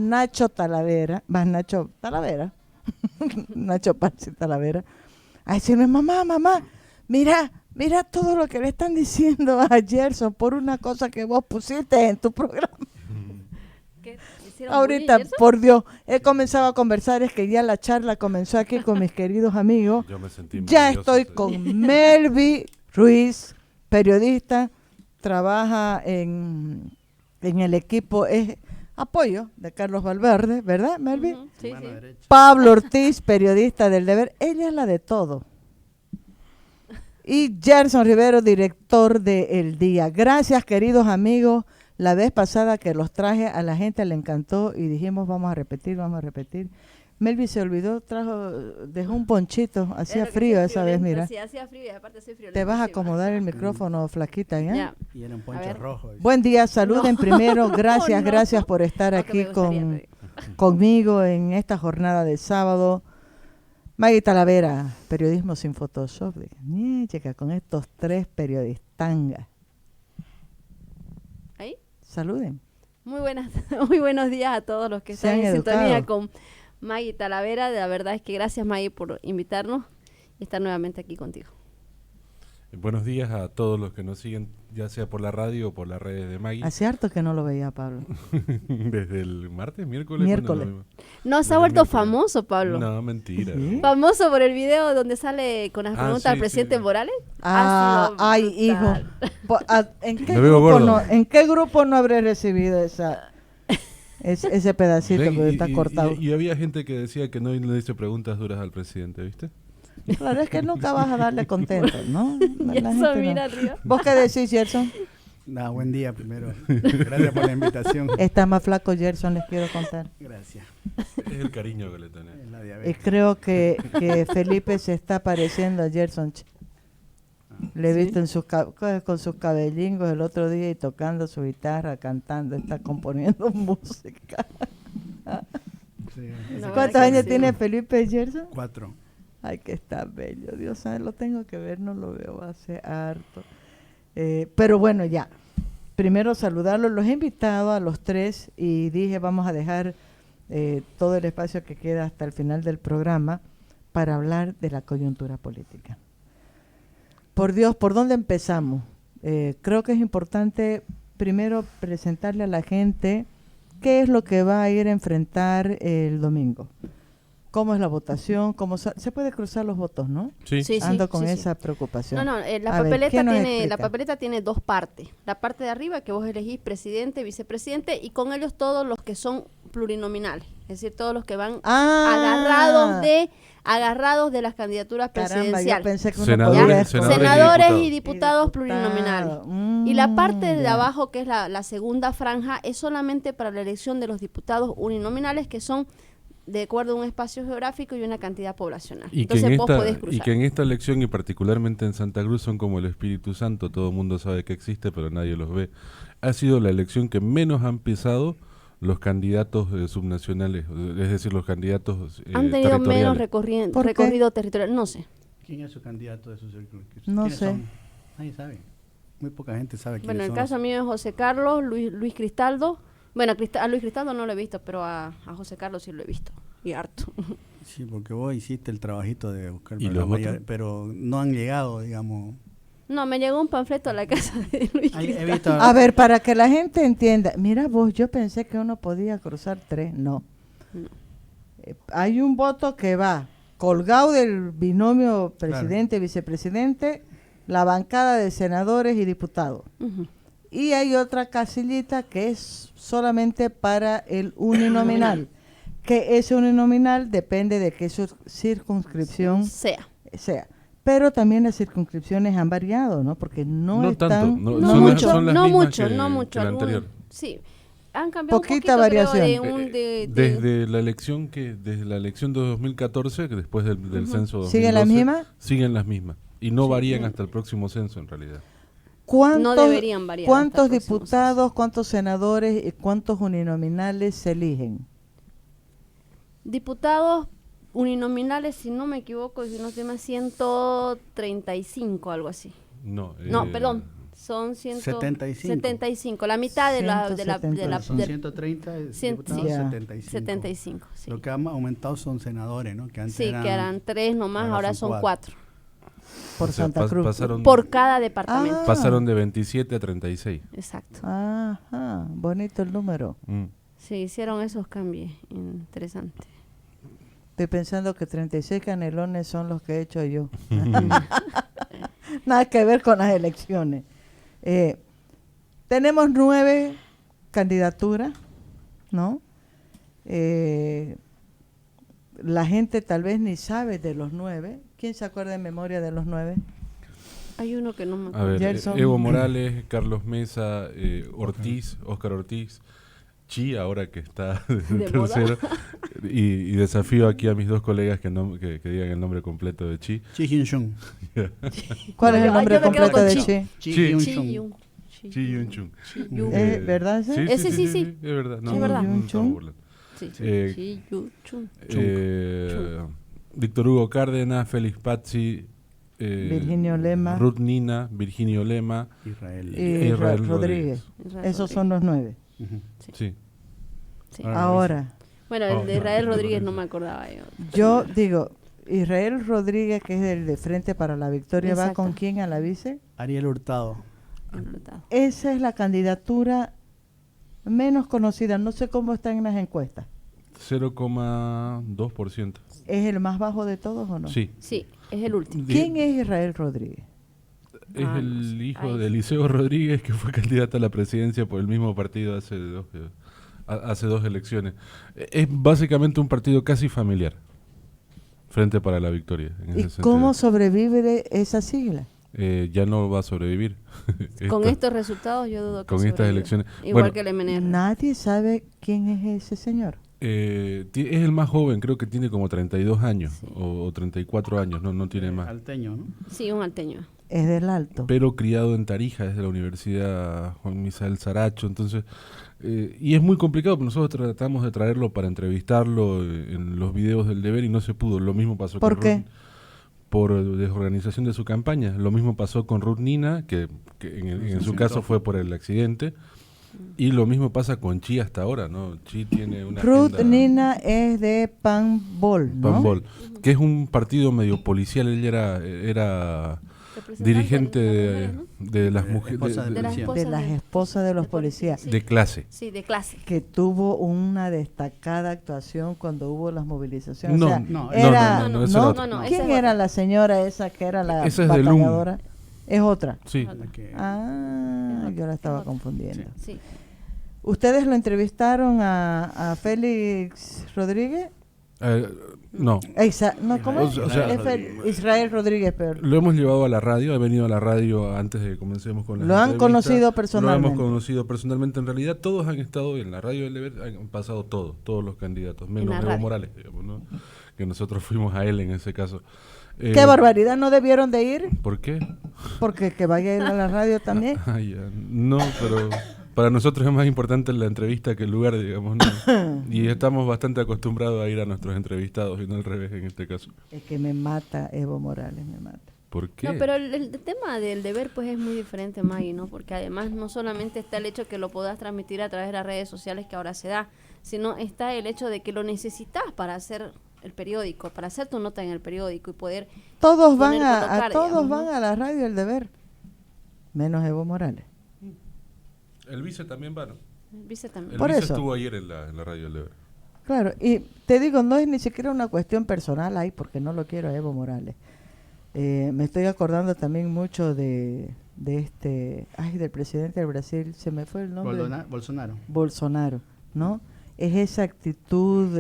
Nacho Talavera, Nacho Panzi Talavera, a decirme, mamá, mira todo lo que le están diciendo a Gerson por una cosa que vos pusiste en tu programa. ¿Qué? Ahorita, por Dios, he comenzado a conversar, es que ya la charla comenzó aquí con mis queridos amigos. Yo me sentí Ya maravilloso, estoy sí. con Melvi Ruiz, periodista, trabaja en el equipo, es apoyo de Carlos Valverde, ¿verdad, Melvi? Uh-huh. Sí, sí. Pablo Ortiz, periodista del Deber, ella es la de todo. Y Gerson Rivero, director de El Día. Gracias, queridos amigos. La vez pasada que los traje, a la gente le encantó y dijimos, vamos a repetir. Melvi se olvidó, dejó un ponchito, hacía frío esa vez, mira. Sí, hacía frío y aparte soy friolenta. Te vas a acomodar el micrófono, flaquita, ¿ya? Ya. Y era un poncho rojo. Buen día, saluden primero. Gracias, No. gracias por estar Aunque aquí me gustaría, conmigo en esta jornada de sábado. Maggie Talavera, periodismo sin Photoshop. Chica, con estos 3 periodistangas. ¿Ahí? Saluden. Muy buenos días a todos los que están en sintonía con Maggie Talavera. La verdad es que gracias, Maggie, por invitarnos y estar nuevamente aquí contigo. Buenos días a todos los que nos siguen, ya sea por la radio o por las redes de Maggie. Hace harto que no lo veía, Pablo. Desde el miércoles. No, se ha vuelto famoso, Pablo. No, mentira. ¿Sí? Famoso por el video donde sale con las preguntas al presidente Morales. Ay, hijo. ¿En qué grupo no habré recibido ese pedacito que está cortado? Y había gente que decía que no le hizo preguntas duras al presidente, ¿viste? Claro, es que nunca vas a darle contento, ¿no? Eso, mira arriba. ¿Vos qué decís, Gerson? Buen día primero. Gracias por la invitación. Está más flaco Gerson, les quiero contar. Gracias. Es el cariño que le tenés. Es la diabetes. Y creo que Felipe se está pareciendo a Gerson. Le he visto con sus cabellingos el otro día y tocando su guitarra, cantando, está componiendo música. Sí. ¿Cuántos años tiene Felipe Gerson? 4. Ay, que está bello, Dios sabe, lo tengo que ver, no lo veo hace harto. Pero bueno, ya. Primero saludarlos, los he invitado a los 3 y dije vamos a dejar todo el espacio que queda hasta el final del programa para hablar de la coyuntura política. Por Dios, ¿por dónde empezamos? Creo que es importante primero presentarle a la gente qué es lo que va a ir a enfrentar el domingo. ¿Cómo es la votación? Se puede cruzar los votos, ¿no? Sí. Ando con esa preocupación. No, la papeleta tiene 2 partes. La parte de arriba que vos elegís presidente, vicepresidente y con ellos todos los que son plurinominales. Es decir, todos los que van agarrados de las candidaturas presidenciales. Yo pensé que senadores y diputados plurinominales. Y la parte de abajo, que es la segunda franja, es solamente para la elección de los diputados uninominales, que son de acuerdo a un espacio geográfico y una cantidad poblacional. Entonces vos podés cruzar. Y que en esta elección, y particularmente en Santa Cruz, son como el Espíritu Santo, todo el mundo sabe que existe, pero nadie los ve. Ha sido la elección que menos han pesado los candidatos subnacionales, es decir, los candidatos han tenido menos recorrido territorial, no sé. ¿Quién es su candidato de su circunscripción? No sé. Son? Nadie sabe. Muy poca gente sabe quiénes son. Bueno, en el caso mío es José Carlos, Luis Cristaldo. Bueno, a Luis Cristaldo no lo he visto, pero a José Carlos sí lo he visto, y harto. Sí, porque vos hiciste el trabajito de buscar, pero no han llegado, digamos. No, me llegó un panfleto a la casa de Luis Cristaldo. A ver, para que la gente entienda, mira vos, yo pensé que uno podía cruzar 3, no. Hay un voto que va colgado del binomio presidente-vicepresidente, la bancada de senadores y diputados. Uh-huh. Y hay otra casillita que es solamente para el uninominal, que ese uninominal depende de qué circunscripción sea. Pero también las circunscripciones han variado, ¿no? Porque no están... No mucho. La anterior. Sí, han cambiado poquita variación. Desde la elección de 2014, que después del censo 2012, ¿siguen las mismas? Siguen las mismas. Y no varían hasta el próximo censo, en realidad. No deberían variar. ¿Cuántos diputados, cuántos senadores y cuántos uninominales se eligen? Diputados uninominales, si no me equivoco, si no estoy mal, 135, algo así. No, perdón, Son 75. 75, la mitad de la... Son 130 diputados, sí. 75. 75, sí. Lo que han aumentado son senadores, ¿no? Que antes sí, que eran 3 nomás, ahora son 4. Por Santa Cruz. Por cada departamento. Pasaron de 27 a 36. Exacto. Ajá, bonito el número. Sí, hicieron esos cambios, interesante. Estoy pensando que 36 canelones son los que he hecho yo. Nada que ver con las elecciones. Tenemos 9 candidaturas, ¿no? La gente tal vez ni sabe de los 9. ¿Quién se acuerda en memoria de los 9? Hay uno que no me acuerdo. A ver, Evo Morales, Carlos Mesa, Ortiz, Óscar Ortiz, Chi, ahora que está de tercero, y desafío aquí a mis 2 colegas que digan el nombre completo de Chi. Chi Hyun-chung. ¿Cuál es el nombre completo de Chi? Chi Hyun-chung. ¿Verdad ese? Ese sí, es verdad. Es verdad. Chi Víctor Hugo Cárdenas, Félix Pazzi, Virginio Lema, Ruth Nina, Virginio Lema, Israel Rodríguez. Esos son los 9. Sí. Ahora. Bueno, el de Israel Rodríguez no me acordaba yo. Yo digo, Israel Rodríguez, que es el de Frente para la Victoria, Exacto. ¿va con quién a la vice? Ariel Hurtado. Esa es la candidatura menos conocida. No sé cómo está en las encuestas. 0,2%. ¿Es el más bajo de todos o no? Sí. Sí, es el último. ¿Quién es Israel Rodríguez? Es el hijo de Eliseo Rodríguez, que fue candidato a la presidencia por el mismo partido hace 2 elecciones. Es básicamente un partido casi familiar. Frente para la Victoria. ¿Y cómo sobrevive esa sigla? Ya no va a sobrevivir. Con estos resultados yo dudo que con estas elecciones. Igual que el MNR. Nadie sabe quién es ese señor. Es el más joven, creo que tiene como 32 años o 34 años, no tiene más. Alteño, ¿no? Sí, un alteño. Es del Alto. Pero criado en Tarija, desde la Universidad Juan Misael Saracho, entonces... y es muy complicado, porque nosotros tratamos de traerlo para entrevistarlo en los videos del Deber y no se pudo. Lo mismo pasó con Ruth. ¿Por qué? Por desorganización de su campaña. Lo mismo pasó con Ruth Nina, que en su caso fue por el accidente. Y lo mismo pasa con Chi hasta ahora, ¿no? Chi tiene una Ruth Nina es de Panbol, ¿no? Panbol, que es un partido medio policial. Él era dirigente de las mujeres, de las esposas de los policías. Sí. De clase. Sí, de clase. Que tuvo una destacada actuación cuando hubo las movilizaciones. No, o sea, no. ¿Quién era la señora esa que era la batalladora? Es otra. Sí. Yo la estaba confundiendo. Sí. ¿Ustedes lo entrevistaron a Félix Rodríguez? No. ¿Cómo es? Israel Rodríguez, pero lo hemos llevado a la radio, ha venido a la radio antes de que comencemos con la entrevista. Lo han conocido personalmente. Lo hemos conocido personalmente. En realidad todos han estado en la radio del Deber, han pasado todos los candidatos, menos Evo Morales, digamos, ¿no? Que nosotros fuimos a él en ese caso. ¡Qué barbaridad! ¿No debieron de ir? ¿Por qué? Porque que vaya a ir a la radio también. No, pero para nosotros es más importante la entrevista que el lugar, digamos, ¿no? Y estamos bastante acostumbrados a ir a nuestros entrevistados y no al revés en este caso. Es que me mata Evo Morales, me mata. ¿Por qué? No, pero el tema del Deber pues es muy diferente, Maggie, ¿no? Porque además no solamente está el hecho que lo puedas transmitir a través de las redes sociales que ahora se da, sino está el hecho de que lo necesitas para hacer el periódico, para hacer tu nota en el periódico y poder... Todos van van a la radio El Deber, menos Evo Morales. El vice también va, ¿no? El vice también. El vice estuvo ayer en la radio El Deber. Claro, y te digo, no es ni siquiera una cuestión personal ahí, porque no lo quiero a Evo Morales. Me estoy acordando también mucho del presidente del Brasil, se me fue el nombre. Bolsonaro, ¿no? Es esa actitud,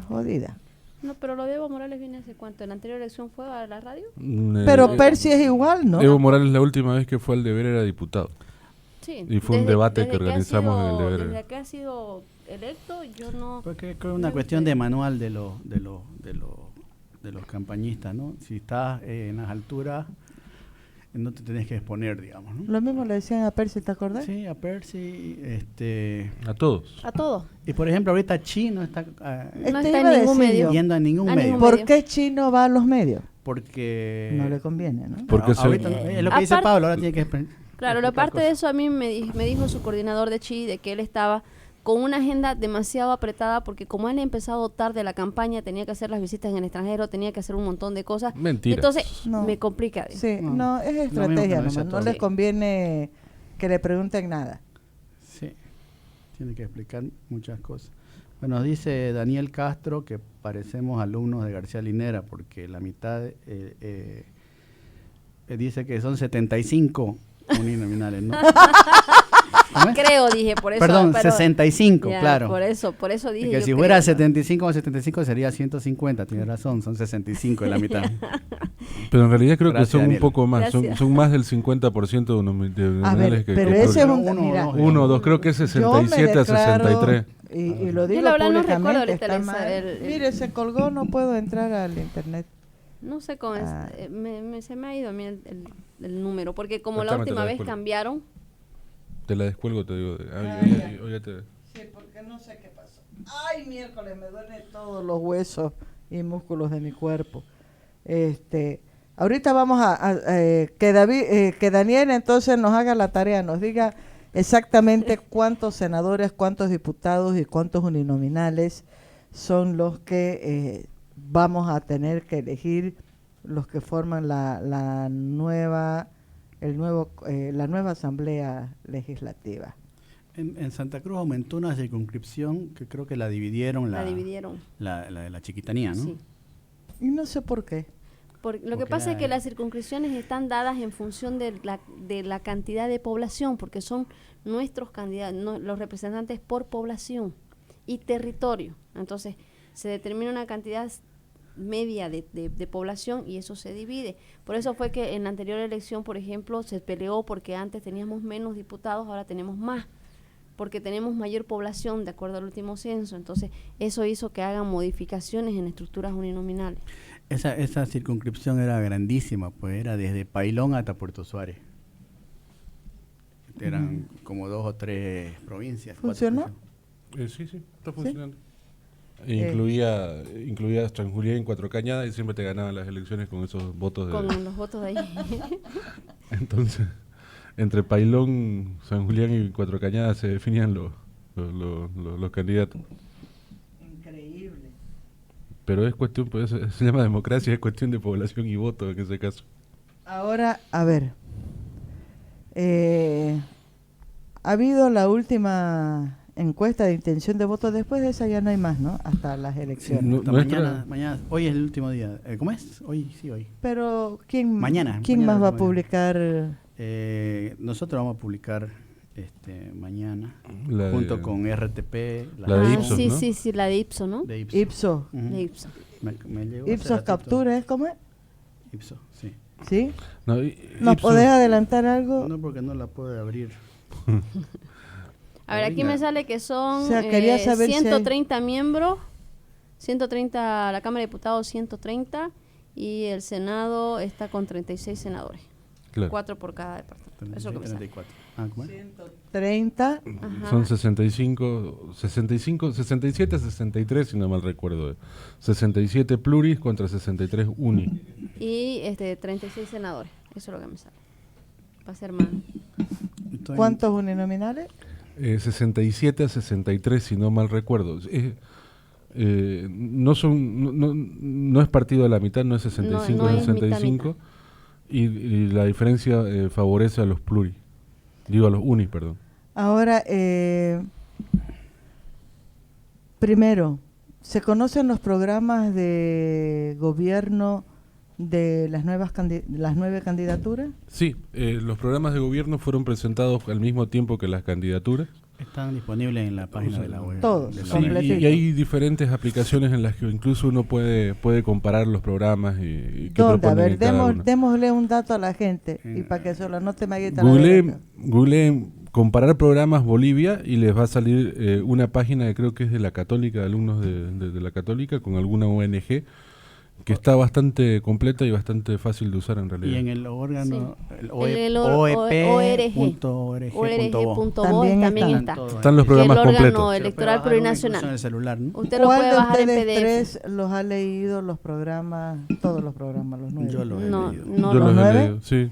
jodida. No, pero lo de Evo Morales viene hace cuánto. ¿En la anterior elección fue a la radio? Pero Percy es igual, ¿no? Evo Morales la última vez que fue al Deber era diputado. Sí. Y fue un debate que organizamos en el Deber. Desde que ha sido electo, yo no... Porque creo que es una cuestión de manual de los campañistas, ¿no? Si estás en las alturas, no te tenés que exponer, digamos, ¿no? Lo mismo le decían a Percy, ¿te acordás? Sí, a Percy, a todos. A todos. Y por ejemplo, ahorita Chi no está en ningún medio. Yendo a ningún medio. ¿Por qué Chi no va a los medios? porque... No le conviene, ¿no? Porque ahorita, es lo que dice Pablo, ahora tiene que... Claro, aparte de eso, a mí me dijo su coordinador de Chi de que él estaba con una agenda demasiado apretada porque como él ha empezado tarde la campaña, tenía que hacer las visitas en el extranjero, tenía que hacer un montón de cosas. Mentira. Entonces, me complica. Sí, no, es estrategia nomás. No les conviene que le pregunten nada. Sí, tiene que explicar muchas cosas. Bueno, dice Daniel Castro que parecemos alumnos de García Linera porque la mitad dice que son 75 uninominales, ¿no? Creo, dije, por eso. Perdón, 65, ya, claro. Por eso dije. Que si fuera 75 o 75 sería 150, tiene razón, son 65 de la mitad. Pero en realidad creo Gracias, que son Daniel. un poco más, son más del 50% de uninominales que pero ese es uno o dos, creo que es 67 a 63. Y lo digo públicamente, está mal. Mire, se colgó, no puedo entrar al internet. No sé cómo es, se me ha ido a mí el número, porque como la última vez cambiaron. Te la descuelgo, te digo. Sí, porque no sé qué pasó. Ay, miércoles, me duelen todos los huesos y músculos de mi cuerpo. Ahorita vamos que Daniel entonces nos haga la tarea, nos diga exactamente cuántos senadores, cuántos diputados y cuántos uninominales son los que vamos a tener que elegir, los que forman la nueva Asamblea Legislativa. En Santa Cruz aumentó una circunscripción que creo que la dividieron. La de la Chiquitanía, ¿no? Sí. Y no sé por qué. Lo que pasa es que las circunscripciones están dadas en función de la cantidad de población, porque son nuestros candidatos, los representantes por población y territorio. Entonces, se determina una cantidad media de población y eso se divide. Por eso fue que en la anterior elección, por ejemplo, se peleó porque antes teníamos menos diputados, ahora tenemos más, porque tenemos mayor población de acuerdo al último censo. Entonces, eso hizo que hagan modificaciones en estructuras uninominales. Esa circunscripción era grandísima, pues era desde Pailón hasta Puerto Suárez. Eran como 2 o 3 provincias. ¿Funcionó? Sí, está funcionando. Incluía San Julián y Cuatro Cañadas y siempre te ganaban las elecciones con esos votos. Con los votos de ahí. Entonces, entre Pailón, San Julián y Cuatro Cañadas se definían los candidatos. Increíble. Pero es cuestión, pues, se llama democracia, es cuestión de población y voto en ese caso. Ahora, a ver, ha habido la última encuesta de intención de voto, después de esa ya no hay más, ¿no? Hasta las elecciones. Mañana, hoy es el último día. ¿Cómo es? Hoy. Pero ¿quién más va a publicar? Nosotros vamos a publicar mañana, junto con RTP. La de Ipsos, sí, ¿no? sí, la de Ipsos, ¿no? De Ipsos. De Ipsos. Me llegó Ipsos Captura, ¿es cómo es? Ipsos, sí. ¿Sí? No, ¿Nos podés adelantar algo? No, porque no la puedo abrir. A ver, aquí me sale que son 130 miembros, 130 la Cámara de Diputados, 130, y el Senado está con 36 senadores. Claro. 4 por cada departamento. Eso es lo que me sale. 130. Son 67, 63, si no mal recuerdo. 67 pluris contra 63 uni. Y 36 senadores. Eso es lo que me sale. Va a ser más. ¿Cuántos uninominales? 67 a 63, si no mal recuerdo. No es partido a la mitad, no es 65 no es es 65. mitad. Y la diferencia favorece a los pluris. Digo, a los unis, perdón. Ahora, primero, ¿se conocen los programas de gobierno de las 9 candidaturas? Sí, los programas de gobierno fueron presentados al mismo tiempo que las candidaturas. Están disponibles en la página de la web. Todos, Sí, y hay diferentes aplicaciones en las que incluso uno puede comparar los programas y qué ¿Dónde? A proponen ver, en cada uno. démosle un dato a la gente y para que se lo anote Maguita. Google comparar programas Bolivia y les va a salir una página que creo que es de la Católica, de alumnos de la Católica con alguna ONG, que está bastante completa y bastante fácil de usar en realidad. Y en el órgano, el OEP.org.bo también está. Están los programas el órgano completos. electoral plurinacional. En el celular, ¿no? Usted lo ¿Cuál puede de bajar en ustedes PDF. tres los ha leído los programas, todos los programas, los 9? Yo los he No, leído. no Yo los los he 9. leído, sí.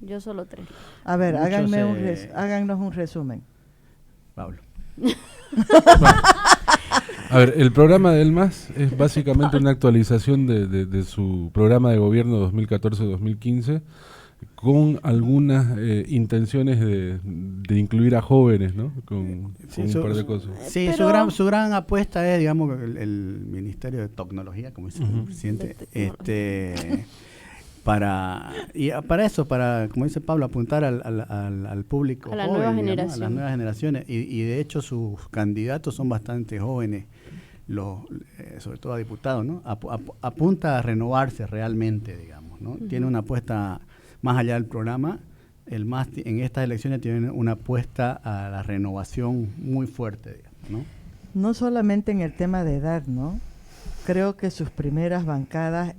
Yo solo 3. A ver, Muchos, háganos un resumen. Pablo. A ver, el programa del MAS es básicamente una actualización de su programa de gobierno 2014-2015 con algunas intenciones de incluir a jóvenes, ¿no? Con un par de cosas. Sí, Pero- su gran apuesta es, digamos, el Ministerio de Tecnología, como dice el presidente, para eso, como dice Pablo, apuntar al público A la joven, nueva digamos, a generación. las nuevas generaciones, y de hecho sus candidatos son bastante jóvenes, sobre todo a diputados, ¿no? Apunta a renovarse realmente, digamos, ¿no? Tiene una apuesta más allá del programa. El MAS en estas elecciones tiene una apuesta a la renovación muy fuerte, digamos, ¿no? No solamente en el tema de edad, ¿no? Creo que sus primeras bancadas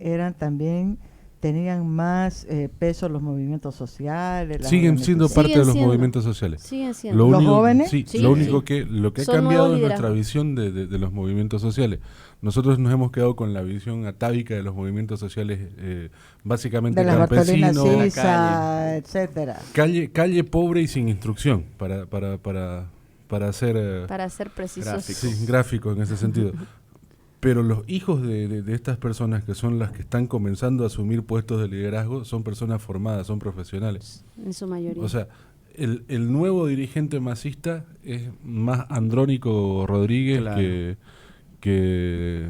tenían más peso los movimientos sociales. las Siguen siendo organizaciones. parte de los siendo. movimientos sociales. Siguen siendo. Lo ¿Los único, jóvenes? Sí, Sí, lo sí. único lo que ha Son cambiado nuevos es nuestra liderazgos. visión de los movimientos sociales. Nosotros nos hemos quedado con la visión atávica de los movimientos sociales, básicamente De las Bartolinas campesinos, Sisa, etcétera. calle pobre y sin instrucción, para hacer Para ser precisos. Gráfico. sí, gráficos en ese sentido. Pero los hijos de estas personas, que son las que están comenzando a asumir puestos de liderazgo, son personas formadas, son profesionales. En su mayoría. O sea, el nuevo dirigente masista es más Andrónico Rodríguez Claro. que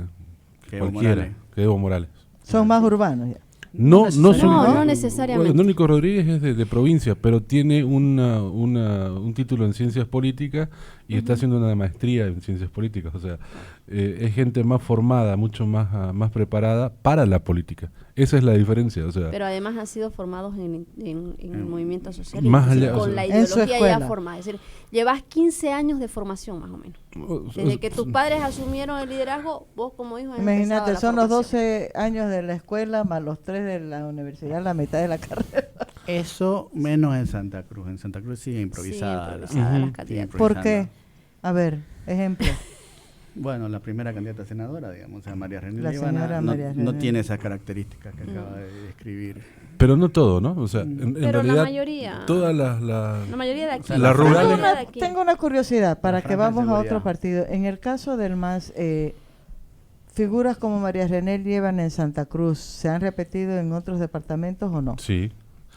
Evo cualquiera, Morales. que Evo Morales. Son más urbanos ya. No No necesariamente. Andrónico Rodríguez es de provincia, pero tiene un título en ciencias políticas y está haciendo una maestría en ciencias políticas. O sea, es gente más formada, mucho más preparada para la política. Esa es la diferencia. O sea, Pero además han sido formados en el movimiento social. Más inclusive allá, o con sea, la en su ideología ya escuela. formada. Es decir, llevas 15 años de formación más o menos. Desde que tus padres asumieron el liderazgo, vos como hijo has empezado Imagínate, la son los formación. 12 años de la escuela más los 3 de la universidad, la mitad de la carrera. Eso menos en Santa Cruz. En Santa Cruz sigue improvisada. Sí, improvisada las Sigue candidaturas. ¿Por improvisando. qué? A ver, ejemplo. Bueno, la primera candidata a senadora, digamos, o sea, María René La Líbana, señora no, María no René. tiene esas características que acaba de describir. pero no todo, ¿no? O sea, en Pero realidad la mayoría. todas La mayoría de aquí. sea, las rurales- La mayoría de aquí. Tengo una curiosidad para La que franja de vamos a otro seguridad. partido. En el caso del MAS, figuras como María René llevan en Santa Cruz, ¿se han repetido en otros departamentos o no? sí.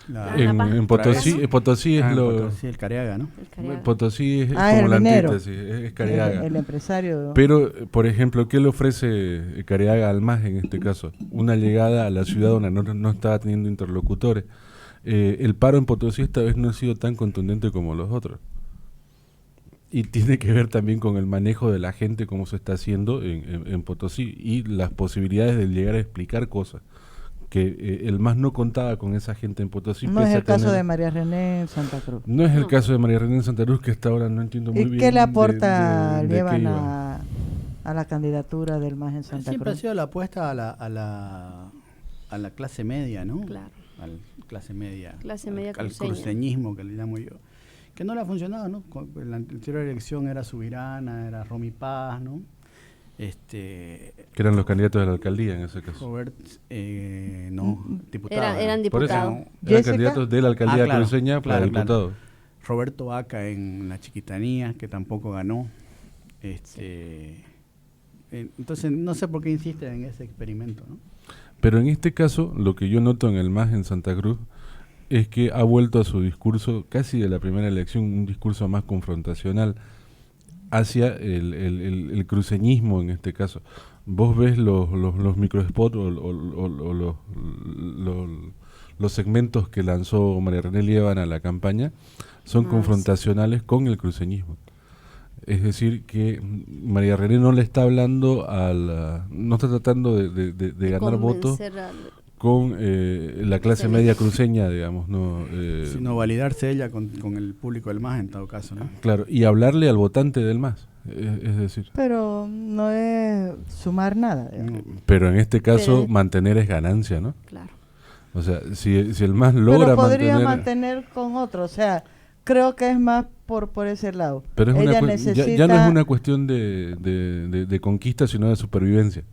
La En Paz. Potosí, Potosí es Ah, en lo... Potosí, el Cariaga, ¿no? El Cariaga. Potosí es Ah, como el la minero. antítesis, es Cariaga. El empresario. Pero, por ejemplo, ¿qué le ofrece Cariaga al MAS en este caso? Una llegada a la ciudad donde no estaba teniendo interlocutores. El paro en Potosí esta vez no ha sido tan contundente como los otros. Y tiene que ver también con el manejo de la gente, cómo se está haciendo en Potosí, y las posibilidades de llegar a explicar cosas. Que el MAS no contaba con esa gente en Potosí. No es pese a el caso tener- de María René en Santa Cruz. No es el No. caso de María René en Santa Cruz, que hasta ahora no entiendo muy ¿Y bien. qué le aporta de qué llevan iba. a la candidatura del MAS en Santa Siempre ha Cruz? sido la apuesta a la clase media, ¿no? Claro. A la clase media. Clase media al cruceña. cruceñismo, que le llamo yo. Que no le ha funcionado, ¿no? En la anterior elección era Subirana, era Romy Paz, ¿no? Que eran los candidatos de la alcaldía en ese caso. Robert, no, diputado. Eran Por eso, diputados. eran Jessica. candidatos de la alcaldía Ah, claro, cruceña para claro, diputado. Roberto Vaca en la Chiquitanía, que tampoco ganó. Entonces, no sé por qué insisten en ese experimento, ¿no? Pero en este caso, lo que yo noto en el MAS en Santa Cruz es que ha vuelto a su discurso, casi de la primera elección, un discurso más confrontacional hacia el cruceñismo en este caso. Vos ves los microspots o los segmentos que lanzó María René Líbana a la campaña, son Ah, confrontacionales con el cruceñismo. Es decir, que María René no le está hablando no está tratando de ganar votos Convencer con la clase media cruceña, digamos, no Sino validarse ella con el público del MAS en todo caso, ¿no? claro, y hablarle al votante del MAS. es decir. Pero no es sumar nada. Pero en este caso, Pero, mantener es ganancia, ¿no? Claro. O sea, si el MAS logra pero podría mantener con otro, o sea, creo que es más por ese lado. pero es Ella ya no necesita... es una cuestión de conquista, sino de supervivencia.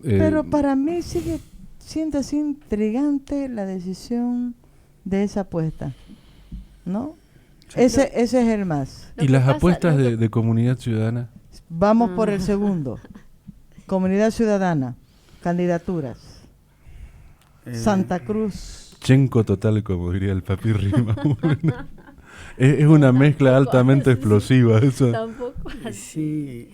Pero para mí sigue siendo así intrigante la decisión de esa apuesta, ¿no? Ese es el más. ¿Y las apuestas de comunidad ciudadana? Vamos por el segundo. Comunidad ciudadana, candidaturas. Santa Cruz. Chenco total, como diría el papi Rima. Es una mezcla altamente explosiva eso. Tampoco así. Sí,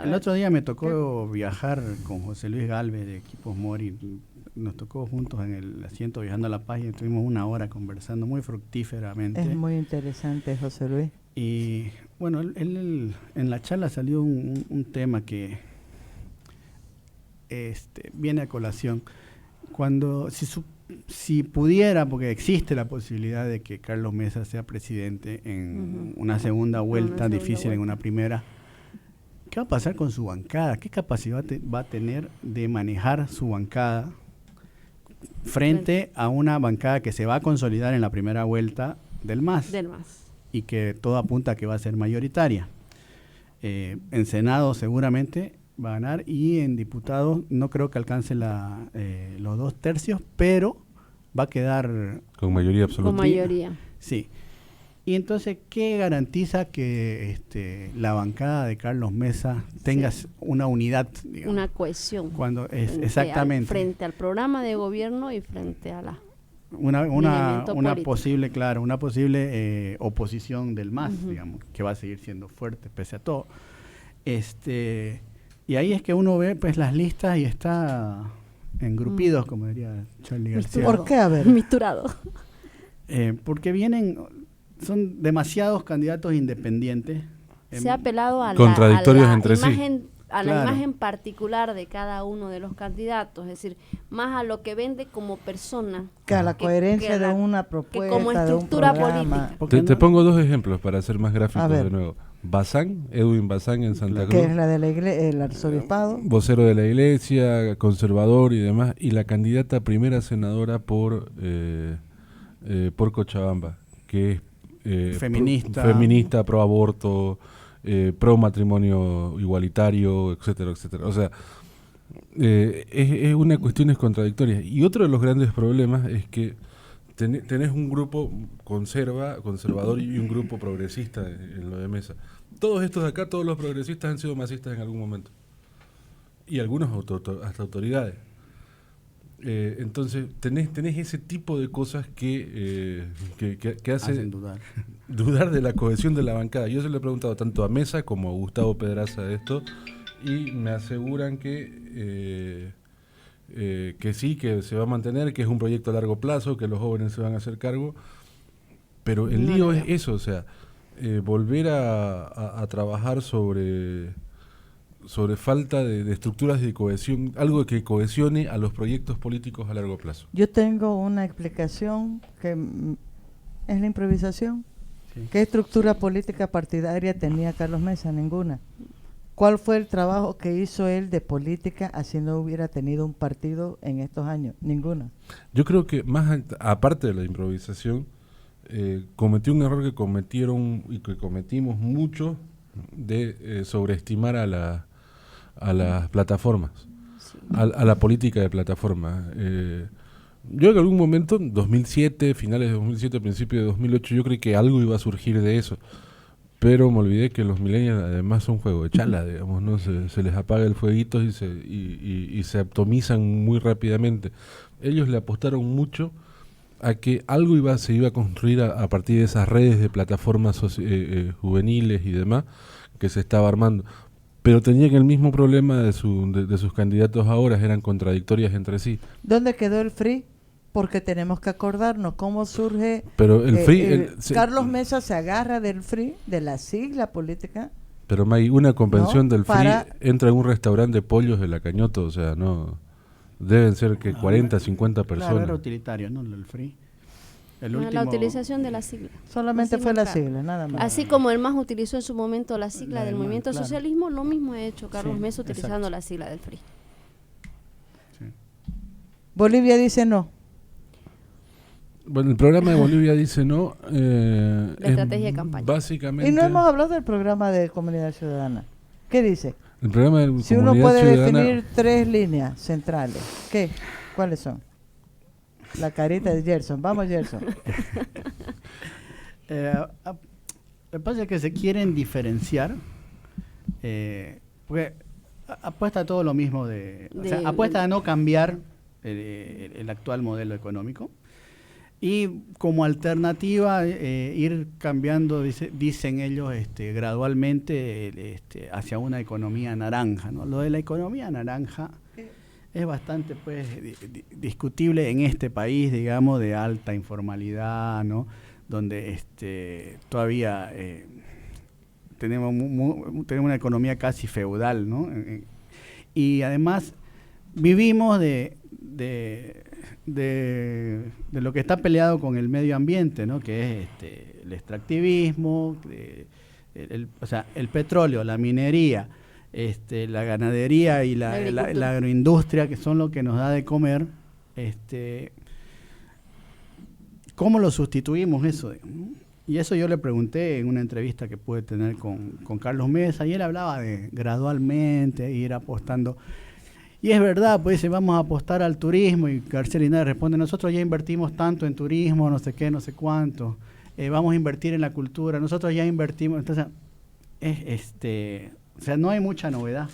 el otro día me tocó viajar con José Luis Galvez de Equipos Mori. Nos tocó juntos en el asiento viajando a La Paz y estuvimos 1 hora conversando muy fructíferamente. Es muy interesante, José Luis. Y bueno, él en la charla salió un tema que viene a colación. Si pudiera, porque existe la posibilidad de que Carlos Mesa sea presidente en una segunda vuelta, difícil en una primera, ¿qué va a pasar con su bancada? ¿Qué capacidad va a tener de manejar su bancada frente a una bancada que se va a consolidar en la primera vuelta del MAS? Y que todo apunta a que va a ser mayoritaria. En Senado seguramente va a ganar y en diputados no creo que alcance los 2/3, pero va a quedar con mayoría absoluta. Con mayoría. Sí. Y entonces, ¿qué garantiza que la bancada de Carlos Mesa tenga una unidad, digamos? Una cohesión. Cuando exactamente. Frente al programa de gobierno y frente a la una posible, claro, una posible oposición del MAS, digamos, que va a seguir siendo fuerte pese a todo. Y ahí es que uno ve pues las listas y está engrupidos, como diría Charlie García. ¿Por qué? A ver. Misturado. Porque son demasiados candidatos independientes. Se ha apelado a contradictorios la entre imagen, sí. a la imagen particular de cada uno de los candidatos, es decir, más a lo que vende como persona. Que a la coherencia de una propuesta, que como estructura de un programa. política. Te pongo 2 ejemplos para ser más gráficos de nuevo. Edwin Bazán en Santa Cruz. Que es la de el arzobispado. Vocero de la iglesia, conservador y demás. Y la candidata primera senadora por Cochabamba, que es feminista, pro aborto, pro matrimonio igualitario, etcétera, etcétera. O sea, es una cuestión contradictoria. Y otro de los grandes problemas es que tenés un grupo conservador y un grupo progresista en lo de Mesa. Todos estos de acá, todos los progresistas han sido masistas en algún momento. Y algunos hasta autoridades. Entonces, tenés ese tipo de cosas que hacen dudar de la cohesión de la bancada. Yo se lo he preguntado tanto a Mesa como a Gustavo Pedraza de esto, y me aseguran que sí, que se va a mantener, que es un proyecto a largo plazo, que los jóvenes se van a hacer cargo, pero el lío es eso, o sea, volver a trabajar sobre falta de estructuras de cohesión, algo que cohesione a los proyectos políticos a largo plazo. Yo tengo una explicación que es la improvisación. Sí. ¿Qué estructura política partidaria tenía Carlos Mesa? Ninguna. ¿Cuál fue el trabajo que hizo él de política así no hubiera tenido un partido en estos años? Ninguna. Yo creo que más aparte de la improvisación, cometió un error que cometieron y que cometimos mucho de sobreestimar a las plataformas, sí. a la política de plataformas. Yo en algún momento, 2007, finales de 2007, principios de 2008, yo creí que algo iba a surgir de eso. Pero me olvidé que los millennials además son juego de chala, digamos, ¿no? Se les apaga el fueguito y se atomizan muy rápidamente. Ellos le apostaron mucho a que algo se iba a construir a partir de esas redes de plataformas juveniles y demás que se estaba armando. Pero tenían el mismo problema de sus candidatos ahora, eran contradictorias entre sí. ¿Dónde quedó el FRI? Porque tenemos que acordarnos cómo surge. Pero el FRI. Carlos Mesa se agarra del FRI, de la sigla política. Pero May, una convención del FRI entra en un restaurante de pollos de la Cañoto, o sea, no. Deben ser que 40, 50 personas. Claro, era utilitario, ¿no? El FRI. La utilización de la sigla. Solamente fue la sigla, nada más. Así como el MAS utilizó en su momento la sigla del movimiento claro. socialismo, lo mismo ha hecho Carlos Sí, Mesa utilizando exacto. la sigla del FRI. Sí. Bolivia dice no. Bueno, el programa de Bolivia dice no. La estrategia de campaña. Básicamente. Y no hemos hablado del programa de Comunidad Ciudadana. ¿Qué dice? El programa de Si uno Comunidad puede Ciudadana, definir 3 líneas centrales, ¿qué? ¿Cuáles son? La carita de Gerson. Vamos, Gerson. Lo que pasa es que se quieren diferenciar, porque apuesta a todo lo mismo, o sea, apuesta a no cambiar el actual modelo económico y como alternativa ir cambiando, dicen ellos, gradualmente hacia una economía naranja, ¿no? Lo de la economía naranja es bastante pues discutible en este país, digamos, de alta informalidad, ¿no? Donde todavía tenemos una economía casi feudal, ¿no? Y además vivimos de lo que está peleado con el medio ambiente, ¿no? Que es el extractivismo, o sea, el petróleo, la minería, la ganadería y la agroindustria, que son lo que nos da de comer. ¿Cómo lo sustituimos eso? Y eso yo le pregunté en una entrevista que pude tener con Carlos Mesa, y él hablaba de gradualmente ir apostando. Y es verdad, pues dice, vamos a apostar al turismo, y García Linares responde, nosotros ya invertimos tanto en turismo, no sé qué, no sé cuánto, vamos a invertir en la cultura, nosotros ya invertimos. Entonces, o sea, no hay mucha novedad,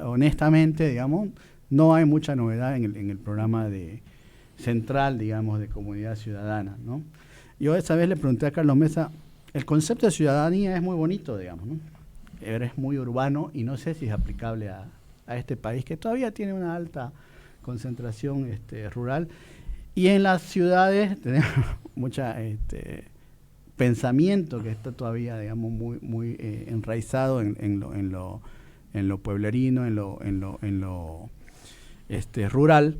honestamente, digamos, no hay mucha novedad en el programa central, digamos, de Comunidad Ciudadana, ¿no? Yo esa vez le pregunté a Carlos Mesa, el concepto de ciudadanía es muy bonito, digamos, ¿no? Es muy urbano y no sé si es aplicable a este país que todavía tiene una alta concentración rural, y en las ciudades tenemos mucha pensamiento que está todavía, digamos, muy enraizado en lo pueblerino, en lo rural.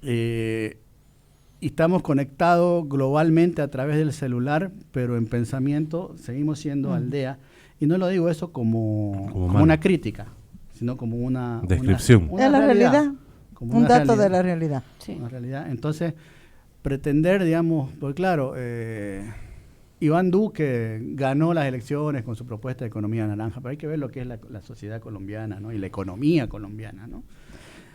Y estamos conectados globalmente a través del celular, pero en pensamiento seguimos siendo aldea. Y no lo digo eso como una crítica, sino como una descripción. Es la realidad, como un una dato realidad, de la realidad. Sí. una realidad. Entonces, pretender, digamos, porque claro, Iván Duque ganó las elecciones con su propuesta de economía naranja, pero hay que ver lo que es la sociedad colombiana, ¿no? Y la economía colombiana, ¿no?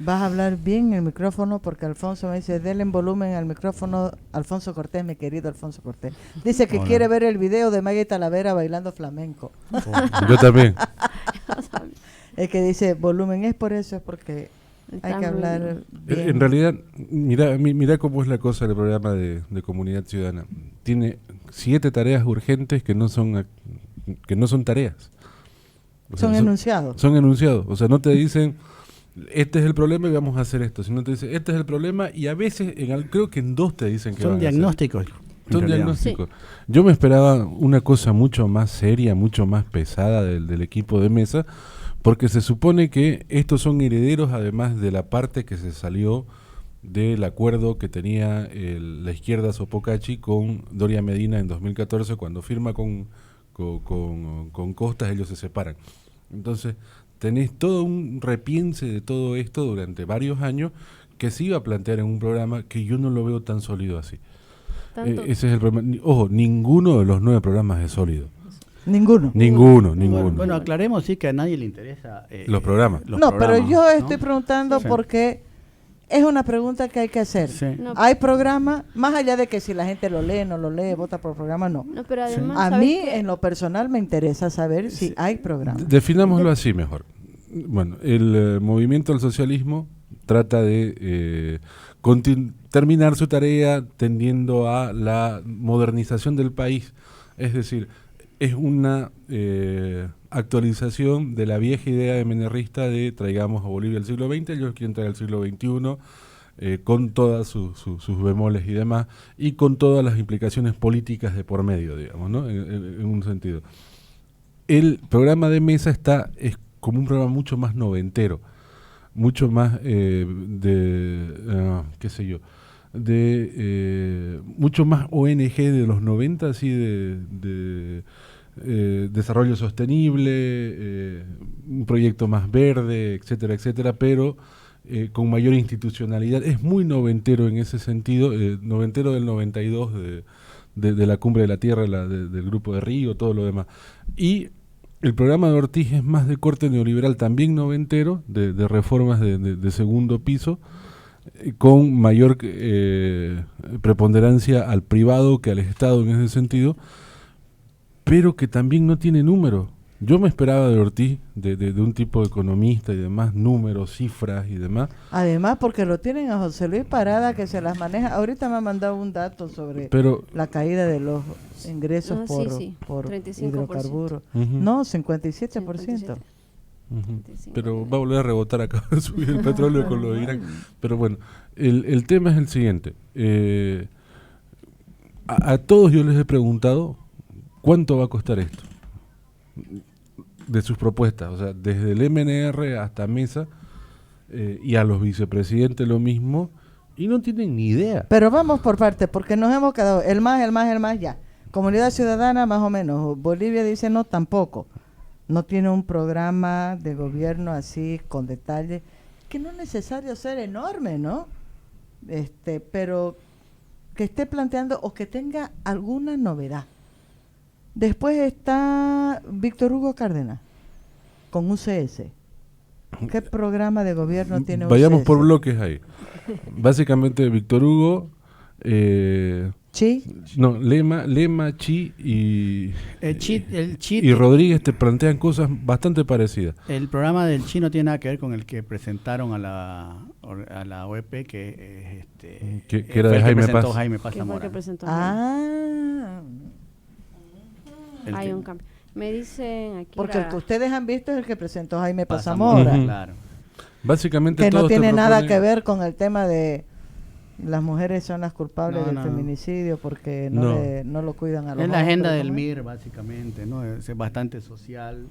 Vas a hablar bien en el micrófono porque Alfonso me dice, denle en volumen al micrófono. Alfonso Cortés, mi querido Alfonso Cortés. Dice que quiere ver el video de Maggie Talavera bailando flamenco. Yo también. Es que dice volumen, es por eso, es porque hay que hablar bien. En realidad, mira cómo es la cosa del programa de Comunidad Ciudadana. Tiene 7 tareas urgentes que no son tareas. O sea, son enunciados. Son enunciados. O sea, no te dicen, este es el problema y vamos a hacer esto. Sino te dicen, este es el problema, y a veces, creo que en 2 te dicen que son diagnósticos. Son diagnósticos. Sí. Yo me esperaba una cosa mucho más seria, mucho más pesada del equipo de Mesa, porque se supone que estos son herederos, además de la parte que se salió del acuerdo que tenía la izquierda Sopocachi con Doria Medina en 2014, cuando firma con Costas, ellos se separan. Entonces, tenés todo un repiense de todo esto durante varios años que se iba a plantear en un programa que yo no lo veo tan sólido así. Ese es el problema. Ojo, ninguno de los 9 programas es sólido. Ninguno. Bueno, aclaremos sí que a nadie le interesa los programas. Pero yo estoy preguntando porque es una pregunta que hay que hacer. Sí. No, hay programas, más allá de que si la gente lo lee, no lo lee, vota por programa, no. Pero además, a mí, en lo personal, me interesa saber si hay programas. Definámoslo así mejor. Bueno, el movimiento al socialismo trata de terminar su tarea tendiendo a la modernización del país. Es decir, es una actualización de la vieja idea de menerrista de traigamos a Bolivia al siglo XX, ellos quieren traer al siglo XXI, con todas sus bemoles y demás, y con todas las implicaciones políticas de por medio, digamos, ¿no? En un sentido. El programa de Mesa es como un programa mucho más noventero, mucho más qué sé yo, de mucho más ONG de los 90, así de desarrollo sostenible, un proyecto más verde, etcétera, etcétera, pero con mayor institucionalidad. Es muy noventero en ese sentido, noventero del 92 de la Cumbre de la Tierra, del Grupo de Río, todo lo demás. Y el programa de Ortiz es más de corte neoliberal, también noventero, de reformas de segundo piso, con mayor preponderancia al privado que al Estado en ese sentido, pero que también no tiene número. Yo me esperaba de Ortiz, de un tipo de economista y demás, números, cifras y demás. Además, porque lo tienen a José Luis Parada, que se las maneja. Ahorita me ha mandado un dato sobre la caída de los ingresos por hidrocarburos. No, 57%. Pero va a volver a rebotar, acaba de subir el petróleo con lo de Irán. Pero bueno, el tema es el siguiente. A todos yo les he preguntado cuánto va a costar esto de sus propuestas, o sea, desde el MNR hasta Mesa, y a los vicepresidentes lo mismo, y no tienen ni idea. Pero vamos por partes, porque nos hemos quedado el más, ya. Comunidad Ciudadana, más o menos. Bolivia dice no, tampoco. No tiene un programa de gobierno así, con detalle, que no es necesario ser enorme, ¿no? Pero que esté planteando o que tenga alguna novedad. Después está Víctor Hugo Cárdenas, con UCS. ¿Qué programa de gobierno tiene UCS? Vayamos por bloques ahí. Básicamente Víctor Hugo, Chi. No, Lema, Chi y y Rodríguez te plantean cosas bastante parecidas. El programa del Chi no tiene nada que ver con el que presentaron a la OEP, que era de Jaime Paz. Jaime Paz Zamora. Hay un cambio. Me dicen aquí. Porque el que ustedes han visto es el que presentó Jaime Paz Zamora. Claro. Básicamente que no tiene nada que ver con el tema de las mujeres son las culpables del feminicidio porque no lo cuidan a los hombres. Es la agenda del MIR, básicamente, ¿no? Es bastante social,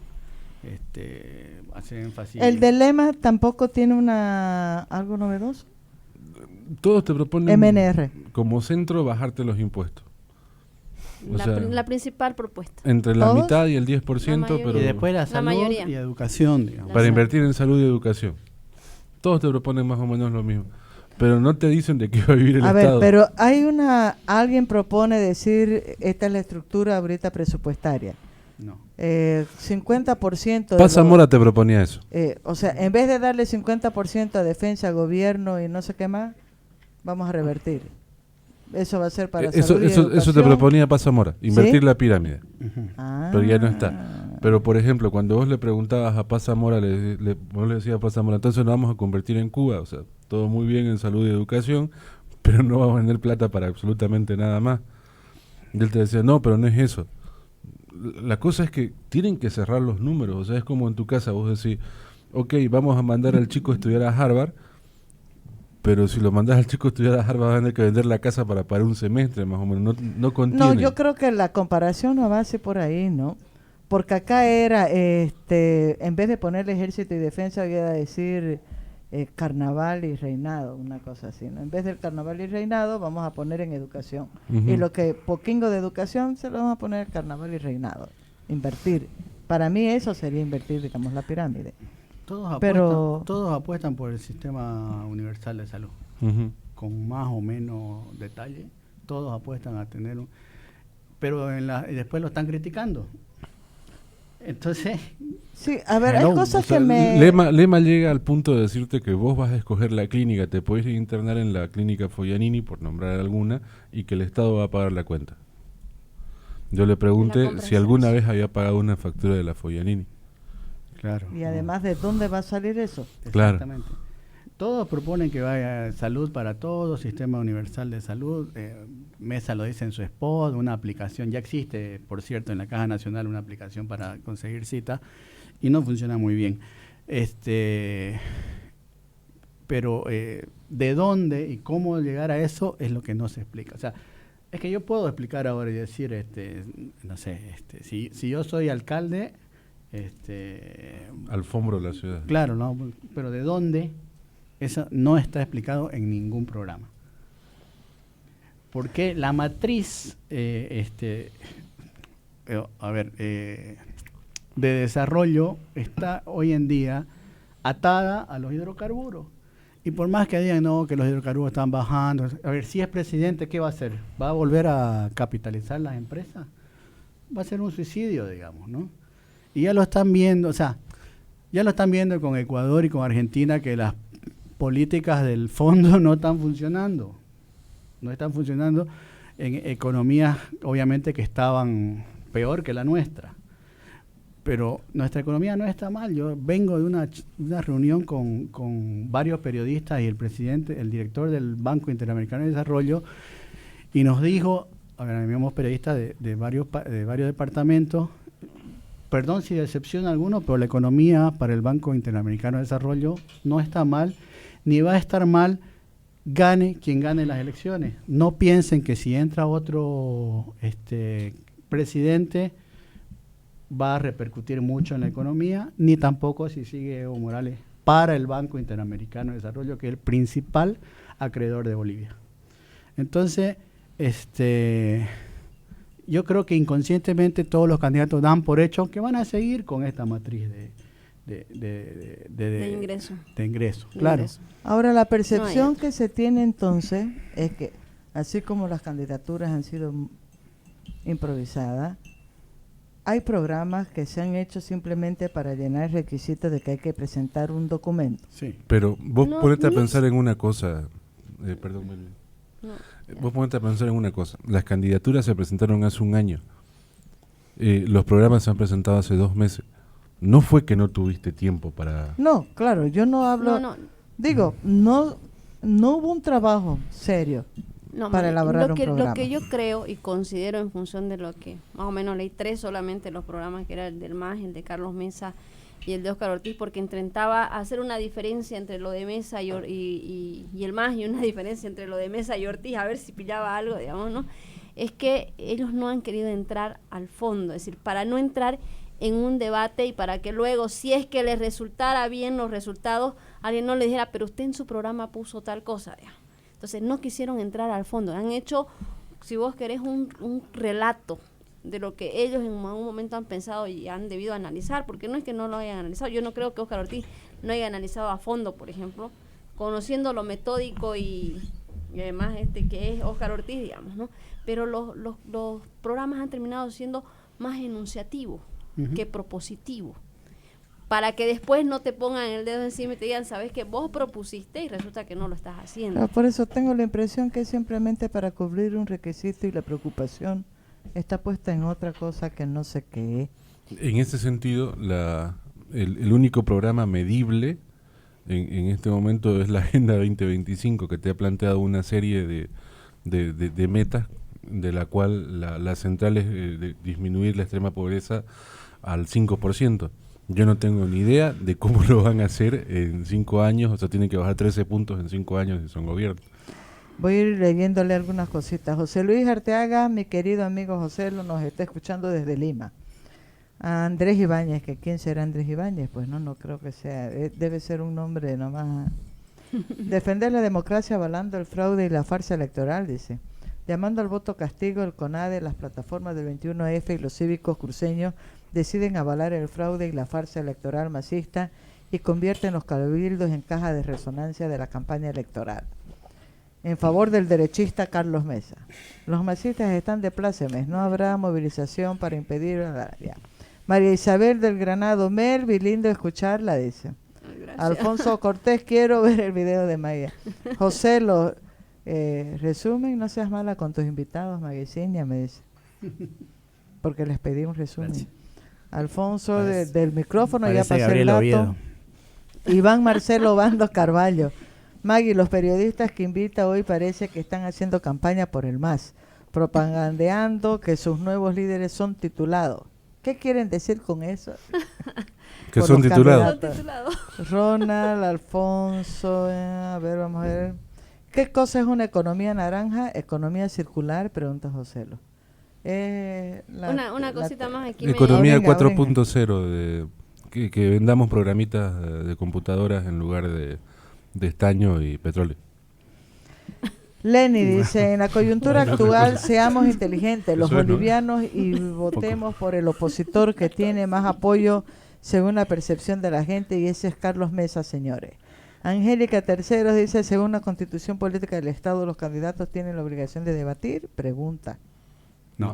hace énfasis. ¿El dilema tampoco tiene algo novedoso? Todos te proponen MNR. Como centro bajarte los impuestos. La principal propuesta. Entre la mitad y el 10%, pero... Y después la salud y educación, digamos. Para invertir en salud y educación. Todos te proponen más o menos lo mismo. Pero no te dicen de qué va a vivir el Estado. A ver, pero alguien propone decir, esta es la estructura ahorita presupuestaria. No. 50%... Paz Zamora te proponía eso. O sea, en vez de darle 50% a defensa, gobierno y no sé qué más, vamos a revertir. Eso va a ser para salud y educación. Eso te proponía Paz Zamora, invertir la pirámide. Uh-huh. Pero ya no está. Pero, por ejemplo, cuando vos le preguntabas a Paz Zamora, vos le decías a Paz Zamora, entonces nos vamos a convertir en Cuba. O sea, todo muy bien en salud y educación, pero no vamos a tener plata para absolutamente nada más. Y él te decía, no, pero no es eso. La cosa es que tienen que cerrar los números. O sea, es como en tu casa, vos decís, ok, vamos a mandar al chico a estudiar a Harvard, pero si lo mandas al chico a estudiar a Harvard, va a tener que vender la casa para un semestre, más o menos. No contiene. No, yo creo que la comparación no va a ser por ahí, ¿no? Porque acá era, en vez de ponerle ejército y defensa, había que decir carnaval y reinado, una cosa así, ¿no? En vez del carnaval y reinado, vamos a poner en educación. Uh-huh. Y lo que poquingo de educación, se lo vamos a poner carnaval y reinado. Invertir. Para mí eso sería invertir, digamos, la pirámide. Todos apuestan por el sistema universal de salud, uh-huh, con más o menos detalle. Todos apuestan a tener pero después lo están criticando. Entonces, sí, a ver, hay cosas que Lema llega al punto de decirte que vos vas a escoger la clínica, te podés internar en la clínica Foglianini, por nombrar alguna, y que el Estado va a pagar la cuenta. Yo le pregunté si alguna vez había pagado una factura de la Foglianini. Claro. Y además, ¿de dónde va a salir eso? Exactamente. Claro. Todos proponen que vaya salud para todos, sistema universal de salud. Mesa lo dice en su spot, una aplicación. Ya existe, por cierto, en la Caja Nacional una aplicación para conseguir cita y no funciona muy bien. Pero de dónde y cómo llegar a eso es lo que no se explica. O sea, es que yo puedo explicar ahora y decir, no sé, si yo soy alcalde... Alfombro la ciudad. Claro, no, pero ¿de dónde? Eso no está explicado en ningún programa. Porque la matriz, de desarrollo está hoy en día atada a los hidrocarburos. Y por más que digan no, que los hidrocarburos están bajando, a ver, si es presidente, ¿qué va a hacer? ¿Va a volver a capitalizar las empresas? Va a ser un suicidio, digamos, ¿no? Y ya lo están viendo, ya lo están viendo con Ecuador y con Argentina, que las políticas del fondo no están funcionando. No están funcionando en economías, obviamente, que estaban peor que la nuestra. Pero nuestra economía no está mal. Yo vengo de una reunión con varios periodistas y el presidente, el director del Banco Interamericano de Desarrollo, y nos dijo, habíamos periodistas de varios departamentos, perdón si decepciona a alguno, pero la economía para el Banco Interamericano de Desarrollo no está mal, ni va a estar mal, gane quien gane las elecciones. No piensen que si entra otro presidente va a repercutir mucho en la economía, ni tampoco si sigue Evo Morales para el Banco Interamericano de Desarrollo, que es el principal acreedor de Bolivia. Entonces, yo creo que inconscientemente todos los candidatos dan por hecho que van a seguir con esta matriz de ingreso. De ingreso, claro. Ahora, la percepción que se tiene entonces es que, así como las candidaturas han sido improvisadas, hay programas que se han hecho simplemente para llenar el requisito de que hay que presentar un documento. Sí. Pero vos ponete a pensar en una cosa, vos ponete a pensar en una cosa. Las candidaturas se presentaron hace un año. Los programas se han presentado hace 2 meses. No fue que no tuviste tiempo para... No, claro, yo no hablo... Digo, no hubo un trabajo serio para elaborar un programa. Lo que yo creo y considero en función de lo que más o menos leí 3 solamente los programas, que era el del MAS, el de Carlos Mesa y el de Óscar Ortiz, porque intentaba hacer una diferencia entre lo de Mesa y el MAS, y una diferencia entre lo de Mesa y Ortiz, a ver si pillaba algo, digamos, ¿no? Es que ellos no han querido entrar al fondo, es decir, para no entrar en un debate y para que luego, si es que les resultara bien los resultados, alguien no le dijera, pero usted en su programa puso tal cosa, digamos. Entonces no quisieron entrar al fondo, han hecho, si vos querés, un relato de lo que ellos en algún momento han pensado y han debido analizar, porque no es que no lo hayan analizado. Yo no creo que Óscar Ortiz no haya analizado a fondo, por ejemplo, conociendo lo metódico y además que es Óscar Ortiz, digamos, ¿no? Pero los programas han terminado siendo más enunciativos que propositivos, para que después no te pongan el dedo encima y te digan, sabes que vos propusiste y resulta que no lo estás haciendo. Pero por eso tengo la impresión que es simplemente para cubrir un requisito y la preocupación está puesta en otra cosa que no sé qué es. En ese sentido, el único programa medible en este momento es la Agenda 2025, que te ha planteado una serie de metas, de la cual la central es de disminuir la extrema pobreza al 5%. Yo no tengo ni idea de cómo lo van a hacer en 5 años, o sea, tienen que bajar 13 puntos en 5 años si son gobierno. Voy a ir leyéndole algunas cositas. José Luis Arteaga, mi querido amigo José, nos está escuchando desde Lima. A Andrés Ibáñez, que ¿quién será Andrés Ibáñez? Pues no creo que sea, debe ser un nombre nomás. Defender la democracia avalando el fraude y la farsa electoral, dice. Llamando al voto castigo, el CONADE, las plataformas del 21F y los cívicos cruceños deciden avalar el fraude y la farsa electoral masista y convierten los cabildos en caja de resonancia de la campaña electoral. En favor del derechista Carlos Mesa. Los masistas están de plácemes, no habrá movilización para impedir la... María Isabel del Granado, Melvi, lindo escucharla, dice. Gracias. Alfonso Cortés, quiero ver el video de Maya. José, resumen, no seas mala con tus invitados, Maguicinia, me dice. Porque les pedí un resumen. Gracias. Alfonso del micrófono, ya pasé el dato. Oviedo. Iván Marcelo Bando Carballo. Magui, los periodistas que invita hoy parece que están haciendo campaña por el MAS, propagandeando que sus nuevos líderes son titulados. ¿Qué quieren decir con eso? Que son titulados. Ronald, Alfonso, a ver, vamos a ver. ¿Qué cosa es una economía naranja? Economía circular, pregunta Joselo. Una cosita más aquí. Economía 4.0, que vendamos programitas de computadoras en lugar de estaño y petróleo. Lenny dice, en la coyuntura actual seamos inteligentes los bolivianos y votemos por el opositor que tiene más apoyo según la percepción de la gente, y ese es Carlos Mesa, señores. Angélica Terceros dice, según la Constitución Política del Estado, los candidatos tienen la obligación de debatir. Pregunta. No.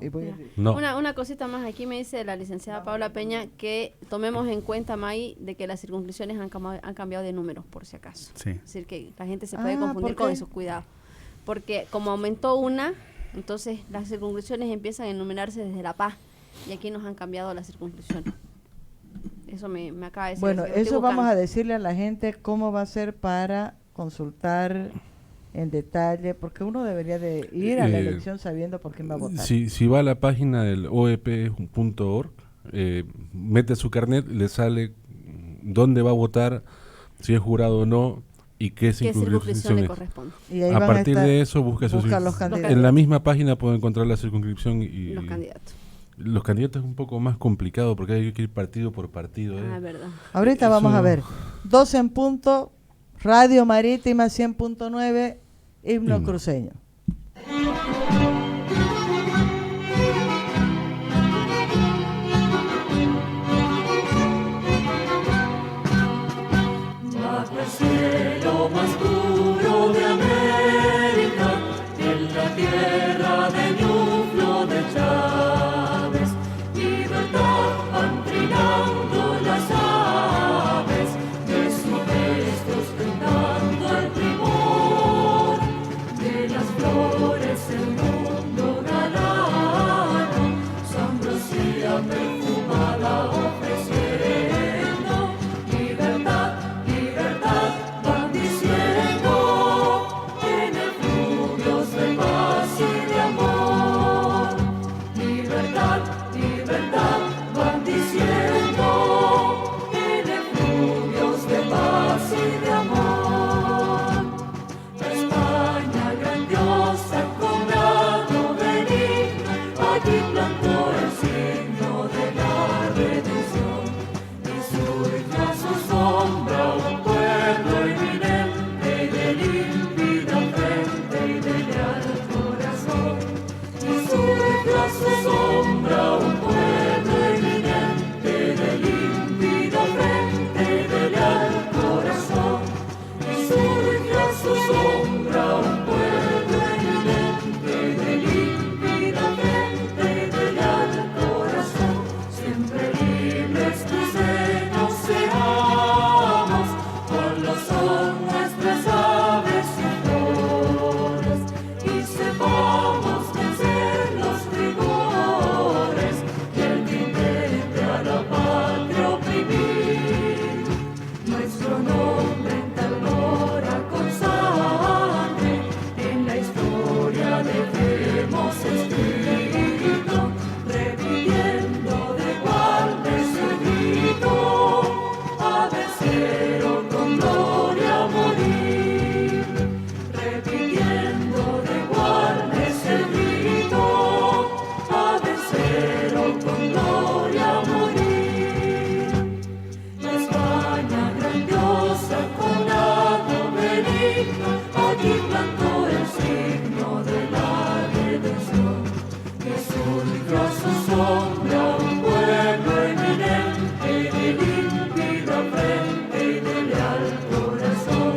Una cosita más, aquí me dice la licenciada Paula Peña que tomemos en cuenta, May, de que las circunscripciones han cambiado de números, por si acaso. Sí. Es decir, que la gente se puede confundir con esos cuidados. Porque como aumentó una, entonces las circunscripciones empiezan a enumerarse desde La Paz, y aquí nos han cambiado las circunscripciones. Eso me acaba de decir. Bueno, eso vamos a decirle a la gente cómo va a ser para consultar en detalle, porque uno debería de ir a la elección sabiendo por quién va a votar. Si va a la página del oep.org, mete su carnet, le sale dónde va a votar, si es jurado o no, y qué circunscripción le corresponde. Y ahí a partir de eso busca los candidatos. En la misma página puede encontrar la circunscripción y los candidatos. Los candidatos es un poco más complicado porque hay que ir partido por partido. Verdad. Ahorita vamos a ver. 12 en punto, Radio Marítima 100.9, himno cruceño. Bajo el cielo más puro de América, en la tierra de Ñuflo de Chávez, libertad van trinando las aves, de sus gestos cantando el primor, de las flores el mundo galano, San Rocía perfumada ofreciendo, libertad, libertad van diciendo, en efluvios de paz y de amor, libertad, libertad van diciendo, en efluvios de paz y de amor. España grandiosa con grado benigno, allí plantó el signo de la redención, y surgió a su sombra un pueblo eminente, de límpida frente y de leal corazón, y surgió a su sombra un pueblo eminente, de límpida frente y de leal corazón, y surgió a su sombra un pueblo eminente, de límpida frente y de leal corazón, siempre libres cruceños seamos, con los son nuestras aves y flores, y sepamos vencer los rigores que el que intente a la patria oprimir. Nuestro nombre en tal hora con sangre en la historia dejemos escrito, reviviendo de guardes el grito, a vencer o con gloria morir, repitiendo de guardes el grito, a vencer o con gloria morir. La España grandiosa con grado benigno, allí plantó el signo de la redención, que surgió a su sombra un pueblo eminente, de límpida frente y de leal corazón,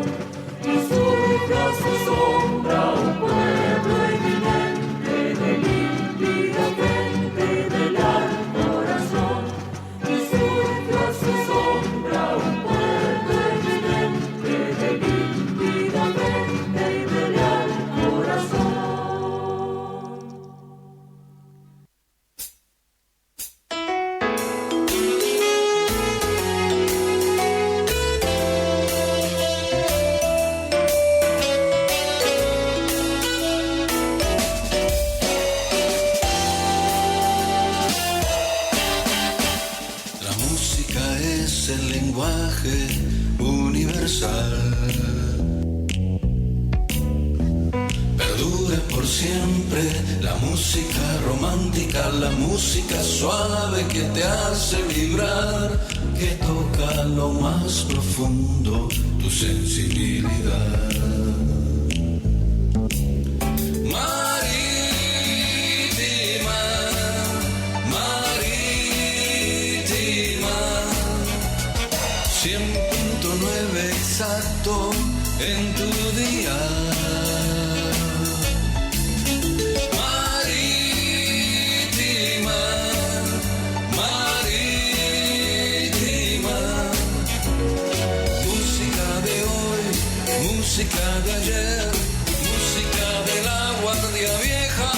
y surgió a su sombra un pueblo eminente, de límpida frente y de leal corazón, y surgió a su sombra un pueblo eminente, de límpida frente y de leal corazón. La música es el lenguaje universal. Perdure por siempre la música romántica, la música suave que te hace vibrar, que toca lo más profundo tu sensibilidad. 100.9 exacto en tu día. Marítima, marítima, música de hoy, música de ayer, música de la guardia vieja,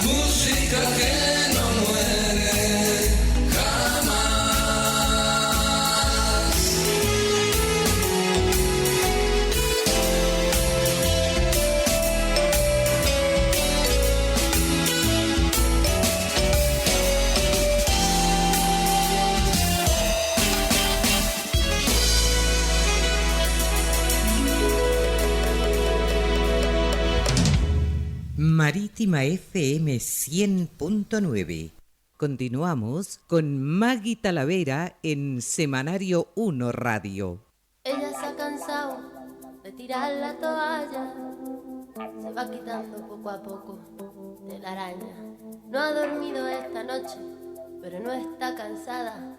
música que no muere jamás. Marítima FM 100.9. Continuamos con Maggie Talavera en Semanario 1 Radio. Ella se ha cansado de tirar la toalla, se va quitando poco a poco de la araña. No ha dormido esta noche, pero no está cansada.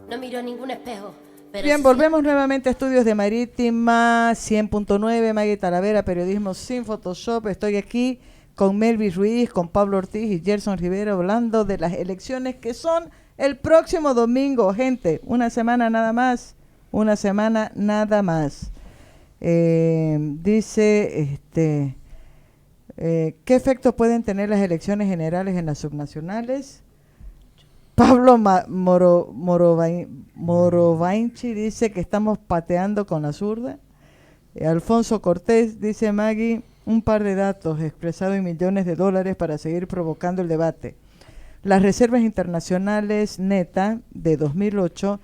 No miró ningún espejo. Bien, volvemos nuevamente a Estudios de Marítima 100.9, Maggie Talavera, periodismo sin Photoshop. Estoy aquí con Melvis Ruiz, con Pablo Ortiz y Gerson Rivera hablando de las elecciones que son el próximo domingo. Gente, una semana nada más. Dice, ¿qué efectos pueden tener las elecciones generales en las subnacionales? Pablo Morovainchi dice que estamos pateando con la zurda. Alfonso Cortés dice, Maggie, un par de datos expresado en millones de dólares para seguir provocando el debate. Las reservas internacionales neta de 2008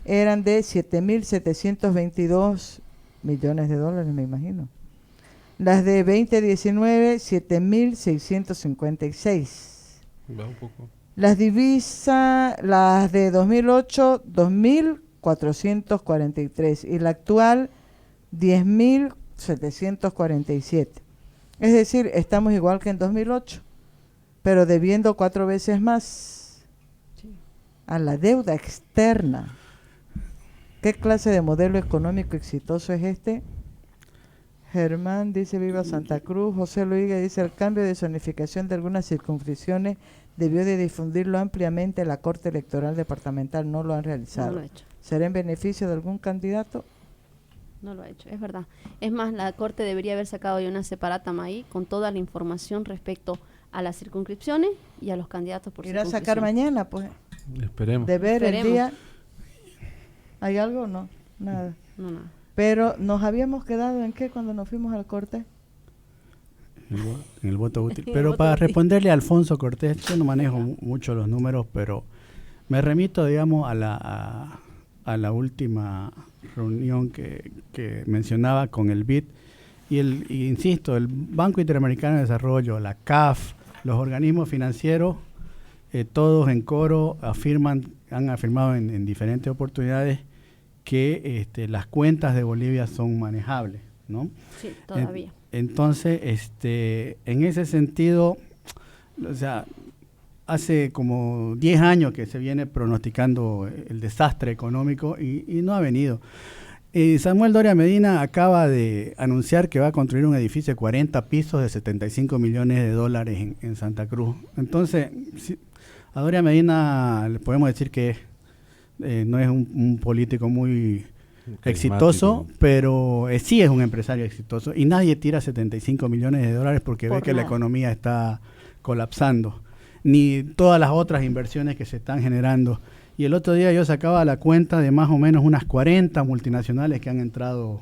eran de 7.722 millones de dólares, me imagino. Las de 2019, 7.656. Va un poco. Las divisas, las de 2008, 2.443 y la actual, 10.747. Es decir, estamos igual que en 2008, pero debiendo 4 veces más a la deuda externa. ¿Qué clase de modelo económico exitoso es este? Germán dice, viva Santa Cruz. José Luiga dice, el cambio de zonificación de algunas circunscripciones debió de difundirlo ampliamente la Corte Electoral Departamental, no lo han realizado. No lo ha hecho. ¿Será en beneficio de algún candidato? No lo ha hecho, es verdad. Es más, la Corte debería haber sacado ya una separatum ahí con toda la información respecto a las circunscripciones y a los candidatos por ¿Irá a circunscripción. sacar mañana, pues? Esperemos. De ver el Esperemos. día. ¿Hay algo? No, nada. No, nada. Pero nos habíamos quedado en qué cuando nos fuimos al corte. En el voto útil. En el Pero voto para útil. responderle a Alfonso Cortés, yo no manejo mucho los números, pero me remito, digamos, a la última reunión que mencionaba con el BID y insisto, el Banco Interamericano de Desarrollo, la CAF, los organismos financieros, todos en coro han afirmado en diferentes oportunidades que las cuentas de Bolivia son manejables, ¿no? Sí, todavía. Entonces, en ese sentido, o sea, hace como 10 años que se viene pronosticando el desastre económico y no ha venido. Samuel Doria Medina acaba de anunciar que va a construir un edificio de 40 pisos de 75 millones de dólares en Santa Cruz. Entonces, a Doria Medina le podemos decir que no es un político muy exitoso, pero sí es un empresario exitoso y nadie tira 75 millones de dólares porque ve que la economía está colapsando, ni todas las otras inversiones que se están generando. Y el otro día yo sacaba la cuenta de más o menos unas 40 multinacionales que han entrado,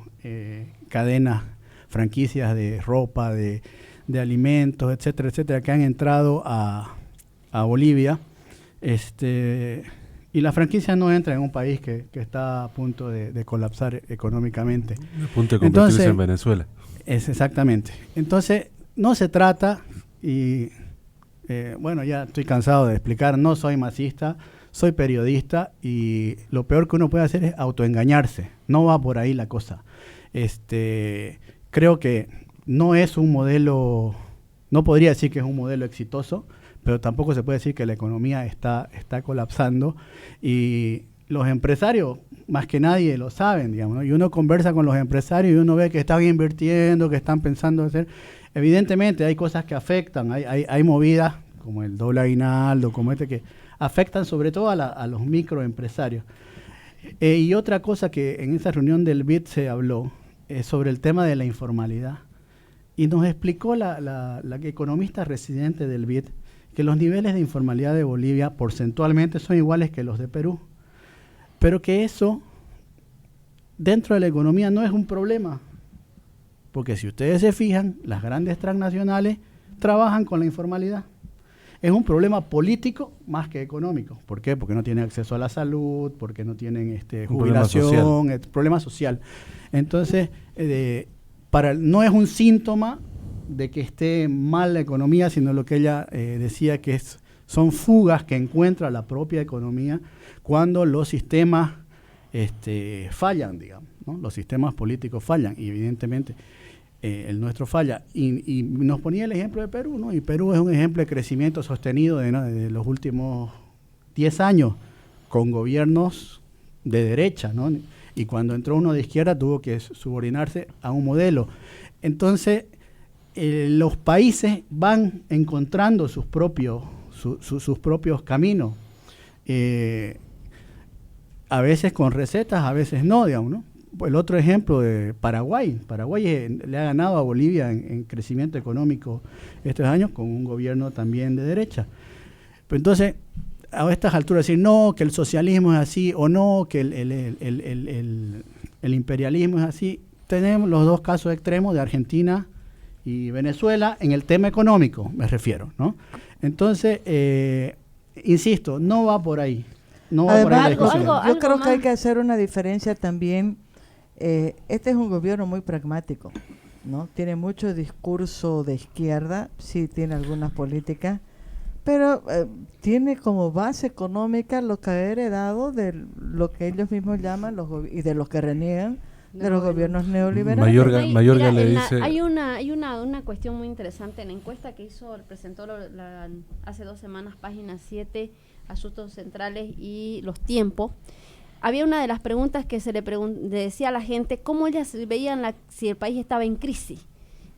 cadenas, franquicias de ropa, de alimentos, etcétera, etcétera, que han entrado a Bolivia. Y la franquicia no entra en un país que está a punto de colapsar económicamente. A punto de convertirse en Venezuela. Exactamente. Entonces, no se trata, y bueno, ya estoy cansado de explicar, no soy masista, soy periodista, y lo peor que uno puede hacer es autoengañarse. No va por ahí la cosa. Creo que no es un modelo, no podría decir que es un modelo exitoso, pero tampoco se puede decir que la economía está colapsando, y los empresarios, más que nadie, lo saben, digamos, ¿no? Y uno conversa con los empresarios y uno ve que están invirtiendo, que están pensando hacer. Evidentemente hay cosas que afectan, hay movidas como el doble aguinaldo, como que afectan sobre todo a los microempresarios. Y otra cosa que en esa reunión del BID se habló sobre el tema de la informalidad. Y nos explicó la economista residente del BID que los niveles de informalidad de Bolivia porcentualmente son iguales que los de Perú, pero que eso dentro de la economía no es un problema, porque si ustedes se fijan, las grandes transnacionales trabajan con la informalidad. Es un problema político más que económico. ¿Por qué? Porque no tienen acceso a la salud, porque no tienen jubilación, problema social. Entonces, no es un síntoma de que esté mal la economía, sino lo que ella decía que son fugas que encuentra la propia economía cuando los sistemas fallan, digamos, ¿no? Los sistemas políticos fallan, y evidentemente el nuestro falla. Y nos ponía el ejemplo de Perú, ¿no? Y Perú es un ejemplo de crecimiento sostenido de los últimos 10 años, con gobiernos de derecha, ¿no? Y cuando entró uno de izquierda tuvo que subordinarse a un modelo. Entonces, los países van encontrando sus propios caminos, a veces con recetas, a veces no, digamos, ¿no? El otro ejemplo de Paraguay. Paraguay le ha ganado a Bolivia en crecimiento económico estos años con un gobierno también de derecha. Pero entonces, a estas alturas decir no, que el socialismo es así, o no, que el imperialismo es así, tenemos los dos casos extremos de Argentina y Venezuela en el tema económico, me refiero, ¿no? Entonces, insisto, no va por ahí. No va por ahí la discusión. Yo creo que hay que hacer una diferencia también. Este es un gobierno muy pragmático, ¿no? Tiene mucho discurso de izquierda, sí tiene algunas políticas, pero tiene como base económica lo que ha heredado de lo que ellos mismos llaman y de los que reniegan de los gobiernos neoliberales. Mayorga le dice... Hay una cuestión muy interesante en la encuesta que presentó hace 2 semanas, página 7, Asuntos Centrales y Los Tiempos. Había una de las preguntas que se le decía a la gente cómo ellas veían si el país estaba en crisis.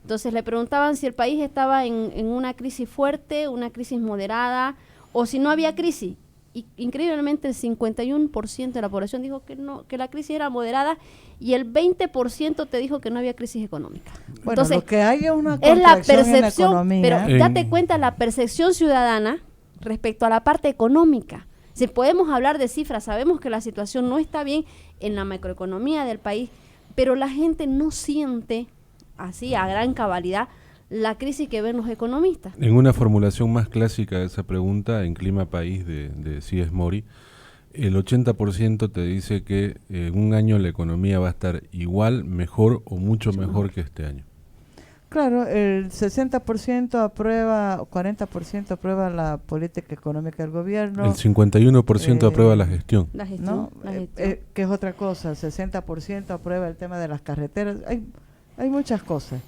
Entonces le preguntaban si el país estaba en una crisis fuerte, una crisis moderada, o si no había crisis. Y increíblemente el 51% de la población dijo que no, que la crisis era moderada, y el 20% te dijo que no había crisis económica. Bueno, entonces, lo que hay es una es la percepción, en la economía. pero date cuenta la percepción ciudadana respecto a la parte económica. Si podemos hablar de cifras, sabemos que la situación no está bien en la macroeconomía del país, pero la gente no siente así a gran cabalidad la crisis que ven los economistas. En una formulación más clásica de esa pregunta, en Clima País de C.S. Mori, el 80% te dice que en un año la economía va a estar igual, mejor o mucho mejor que este año. Claro, el 60% aprueba, 40% aprueba la política económica del gobierno. El 51% aprueba la gestión. La gestión, ¿no? Que es otra cosa. El 60% aprueba el tema de las carreteras. Hay muchas cosas.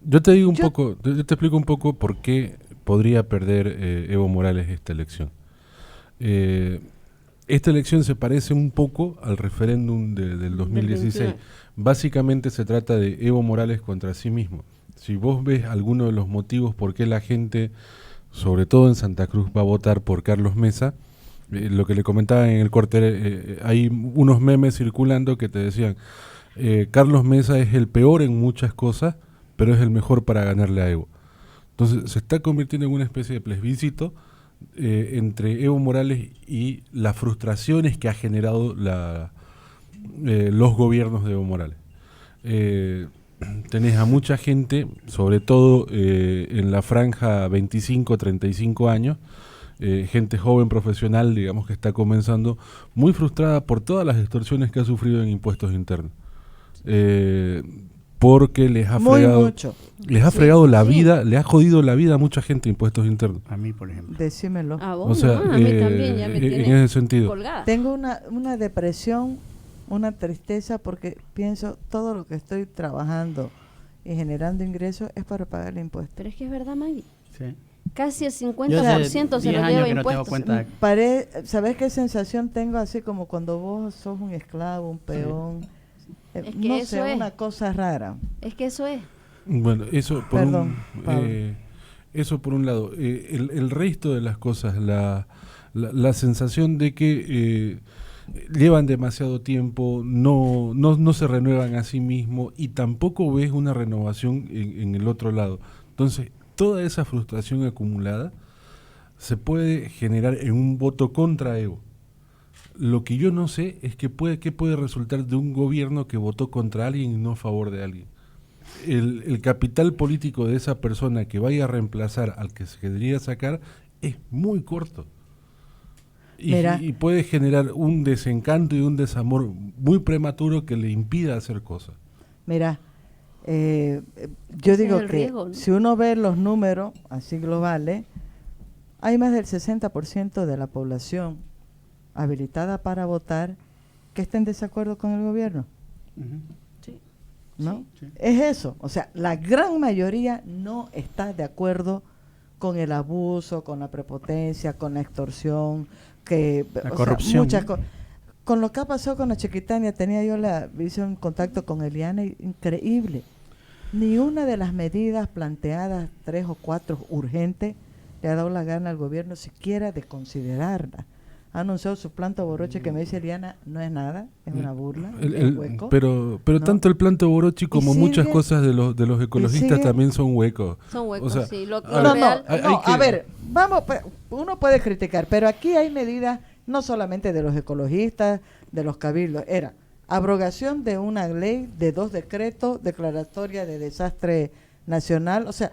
Yo te digo yo te explico un poco por qué podría perder Evo Morales esta elección. Esta elección se parece un poco al referéndum del 2016. Básicamente se trata de Evo Morales contra sí mismo. Si vos ves alguno de los motivos por qué la gente, sobre todo en Santa Cruz, va a votar por Carlos Mesa, lo que le comentaba en el corte, hay unos memes circulando que te decían, Carlos Mesa es el peor en muchas cosas, pero es el mejor para ganarle a Evo. Entonces se está convirtiendo en una especie de plebiscito entre Evo Morales y las frustraciones que ha generado los gobiernos de Evo Morales. Tenés a mucha gente, sobre todo en la franja 25-35 años, gente joven profesional, digamos, que está comenzando, muy frustrada por todas las extorsiones que ha sufrido en impuestos internos. Porque les ha fregado la vida, le ha jodido la vida a mucha gente impuestos internos. A mí, por ejemplo. Decímelo. ¿A vos? O sea, a mí también, ya me tiene en ese sentido. Colgada. Tengo una depresión, una tristeza, porque pienso todo lo que estoy trabajando y generando ingresos es para pagar el impuesto. Pero es que es verdad, Maggie. Sí. Casi el 50% se lo lleva impuestos. ¿Sabes qué sensación tengo? Así como cuando vos sos un esclavo, un peón. Es que no eso sé, es una cosa rara. Es que eso es. Bueno, eso por Pablo. por un lado. El resto de las cosas, la sensación de que llevan demasiado tiempo, no se renuevan a sí mismos y tampoco ves una renovación en el otro lado. Entonces, toda esa frustración acumulada se puede generar en un voto contra Evo. Lo que yo no sé es qué puede resultar de un gobierno que votó contra alguien y no a favor de alguien. El capital político de esa persona que vaya a reemplazar al que se quería sacar es muy corto. Y puede generar un desencanto y un desamor muy prematuro que le impida hacer cosas. Mira, yo digo que riesgo, ¿no? Si uno ve los números así globales, hay más del 60% de la población habilitada para votar que está en desacuerdo con el gobierno. Sí. ¿No? Sí. Es eso, o sea, la gran mayoría no está de acuerdo con el abuso, con la prepotencia, con la extorsión, la corrupción. Muchas cosas. Con lo que ha pasado con la Chiquitania, hice un contacto con Eliana, increíble. Ni una de las medidas planteadas, 3 o 4 urgentes, le ha dado la gana al gobierno siquiera de considerarla. Ha anunciado su plan Toboroche, que me dice Eliana, no es nada, es una burla, es hueco. Pero ¿no? Tanto el plan Toboroche como muchas cosas de los ecologistas también son huecos. Son huecos, o sea, sí. A ver, uno puede criticar, pero aquí hay medidas no solamente de los ecologistas, de los cabildos, era abrogación de una ley, de 2 decretos, declaratoria de desastre nacional, o sea,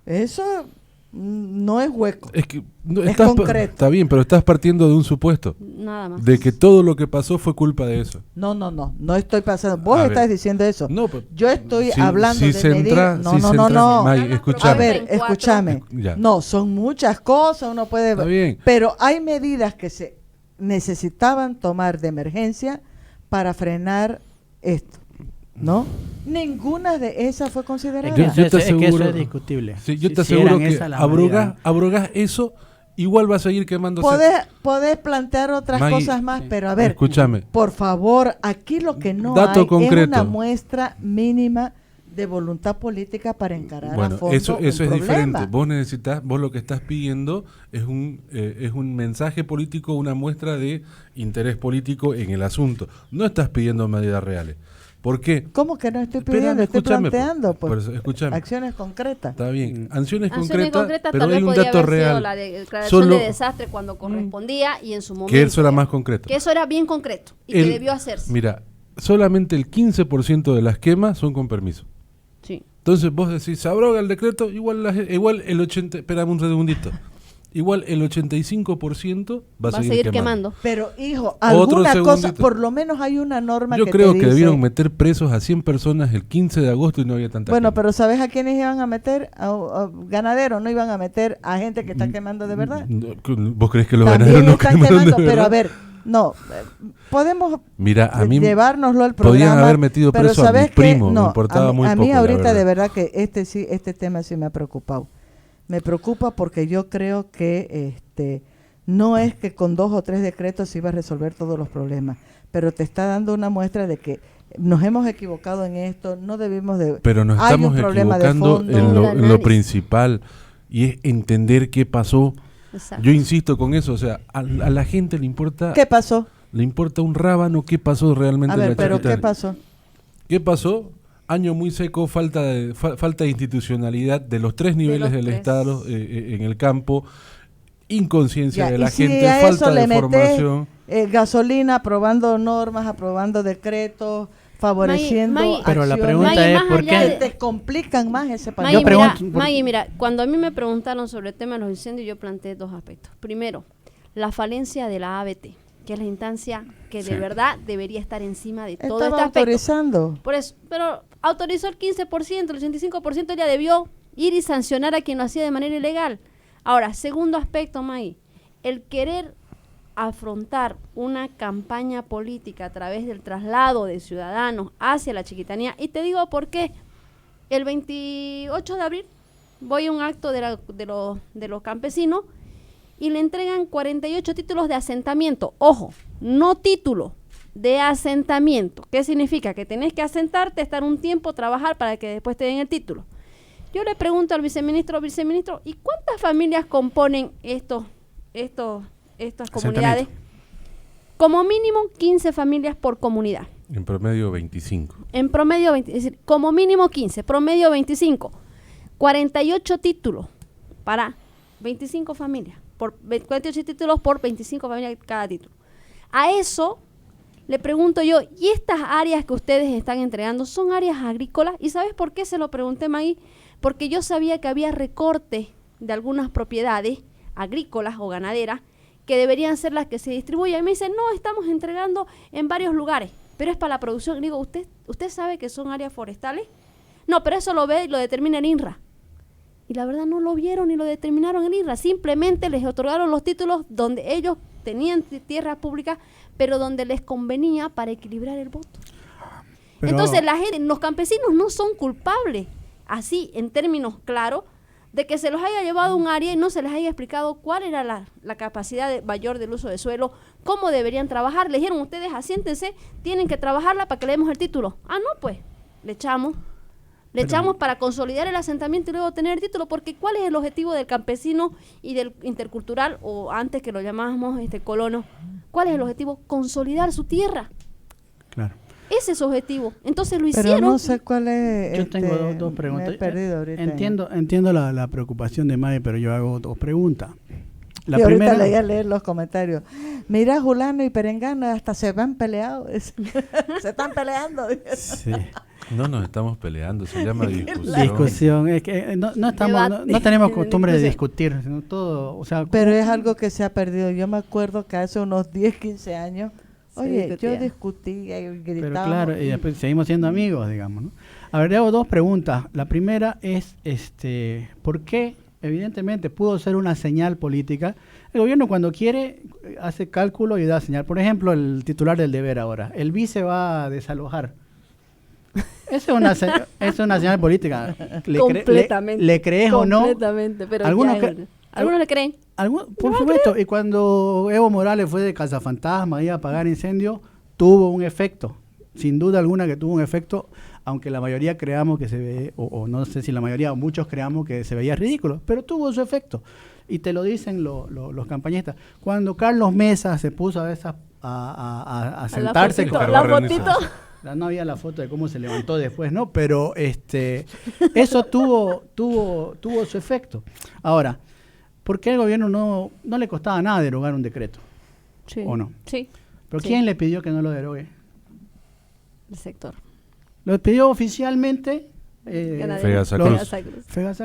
eso no es hueco, es que es concreto. Está bien, pero estás partiendo de un supuesto. Nada más. De que todo lo que pasó fue culpa de eso. No estoy pasando. Vos estás diciendo eso. No, yo estoy hablando de medidas. No. May, a ver, escúchame. No, son muchas cosas, uno puede ver. Está bien. Pero hay medidas que se necesitaban tomar de emergencia para frenar esto, ¿no? Ninguna de esas fue considerada. Yo te aseguro, que eso es discutible. Sí, yo te aseguro que abrogas eso, igual va a seguir quemándose. Podés plantear otras cosas más, pero a ver, escúchame. Por favor, aquí lo que no Dato hay concreto. es una muestra mínima de voluntad política para encarar a fondo eso es problema. Diferente. Vos lo que estás pidiendo es un mensaje político, una muestra de interés político en el asunto. No estás pidiendo medidas reales. ¿Por qué? ¿Cómo que no estoy pidiendo? Estoy planteando acciones concretas. Está bien, acciones concretas, pero tal vez hay un dato haber real. Sido la declaración de desastre cuando correspondía y en su momento. Que eso era más concreto. Que eso era bien concreto y que debió hacerse. Mira, solamente el 15% de las quemas son con permiso. Sí. Entonces vos decís, se abroga el decreto, igual el 80%, espérame un segundito. Igual el 85% va a seguir quemando. Pero, hijo, alguna cosa, por lo menos hay una norma que te dice... Yo creo que debieron meter presos a 100 personas el 15 de agosto y no había tanta gente. Pero ¿sabes a quiénes iban a meter? A ganaderos, no iban a meter a gente que está quemando de verdad. ¿Vos crees que los también ganaderos no están quemaron de verdad? Pero a ver, no, podemos llevárnoslo al programa. Podían haber metido preso a mi primo, me importaba muy poco. A mí ahorita de verdad que este tema sí me ha preocupado. Me preocupa porque yo creo que no es que con 2 o 3 decretos se iba a resolver todos los problemas, pero te está dando una muestra de que nos hemos equivocado en esto, no debimos de... Pero nos estamos equivocando en lo principal, y es entender qué pasó. Exacto. Yo insisto con eso, o sea, a la gente le importa... ¿Qué pasó? Le importa un rábano qué pasó realmente. A ver, pero ¿qué pasó? ¿Qué pasó? Año muy seco, falta de institucionalidad de los 3 niveles del Estado en el campo, inconsciencia de la gente, falta de formación. Gasolina, aprobando normas, aprobando decretos, favoreciendo pero la pregunta es ¿por qué te complican más ese país? Maggie, mira, cuando a mí me preguntaron sobre el tema de los incendios, yo planteé 2 aspectos. Primero, la falencia de la ABT, que es la instancia que de verdad debería estar encima de todo este aspecto. Autorizando. Por eso, pero autorizó el 15%, el 85% ya debió ir y sancionar a quien lo hacía de manera ilegal. Ahora, segundo aspecto, May, el querer afrontar una campaña política a través del traslado de ciudadanos hacia la Chiquitanía, y te digo por qué. El 28 de abril voy a un acto de los campesinos y le entregan 48 títulos de asentamiento. Ojo, no título, de asentamiento. ¿Qué significa? Que tenés que asentarte, estar un tiempo, trabajar para que después te den el título. Yo le pregunto al viceministro, ¿y cuántas familias componen estas comunidades? Como mínimo 15 familias por comunidad. En promedio 25. En promedio 20, es decir, como mínimo 15, promedio 25. 48 títulos para 25 familias. 48 títulos por 25 familias cada título. A eso le pregunto yo, ¿y estas áreas que ustedes están entregando son áreas agrícolas? ¿Y sabes por qué se lo pregunté, Maggie? Porque yo sabía que había recortes de algunas propiedades agrícolas o ganaderas que deberían ser las que se distribuyan. Y me dicen, no, estamos entregando en varios lugares, pero es para la producción. Y digo, ¿usted sabe que son áreas forestales? No, pero eso lo ve y lo determina el INRA. Y la verdad no lo vieron ni lo determinaron en INRA. Simplemente les otorgaron los títulos donde ellos tenían tierras públicas, pero donde les convenía para equilibrar el voto. Pero entonces los campesinos no son culpables, así en términos claros, de que se los haya llevado a un área y no se les haya explicado cuál era la capacidad mayor del uso de suelo, cómo deberían trabajar. Le dijeron, ustedes asiéntense, tienen que trabajarla para que le demos el título. Ah, no, pues, le echamos para consolidar el asentamiento y luego tener el título, porque ¿cuál es el objetivo del campesino y del intercultural, o antes que lo llamábamos colono? ¿Cuál es el objetivo? Consolidar su tierra. Claro. Ese es su objetivo. Entonces lo Pero hicieron. no sé cuál es. Yo tengo dos preguntas. Me he perdido ahorita. Entiendo la preocupación de May, pero yo hago dos preguntas. La y primera, ahorita leí a leer los comentarios. Mira, Julano y Perengana hasta se van peleados. Se están peleando. Sí. No nos estamos peleando, se llama discusión. Discusión, es que no tenemos costumbre de discutir, sino todo, o sea, pero es algo que se ha perdido. Yo me acuerdo que hace unos 10, 15 años, oye, yo discutía y gritaba. Pero claro, y después seguimos siendo amigos, digamos, ¿no? A ver, le hago dos preguntas. La primera es, ¿por qué? Evidentemente pudo ser una señal política. El gobierno cuando quiere hace cálculo y da señal. Por ejemplo, el titular del Deber ahora, el vice va a desalojar. Esa es una señal política. Completamente. ¿Le crees o no? Completamente, pero algunos le creen. Por supuesto, y cuando Evo Morales fue de cazafantasma y a apagar incendios, tuvo un efecto. Sin duda alguna que tuvo un efecto, aunque la mayoría creamos que se ve, o no sé si la mayoría o muchos creamos que se veía ridículo, pero tuvo su efecto. Y te lo dicen los campañistas. Cuando Carlos Mesa se puso a sentarse la fotito. No había la foto de cómo se levantó después, ¿no? Pero eso tuvo su efecto. Ahora, ¿por qué al gobierno no le costaba nada derogar un decreto? Sí. ¿O no? Sí. ¿Pero quién le pidió que no lo derogue? El sector. Lo pidió oficialmente Fegasacruz.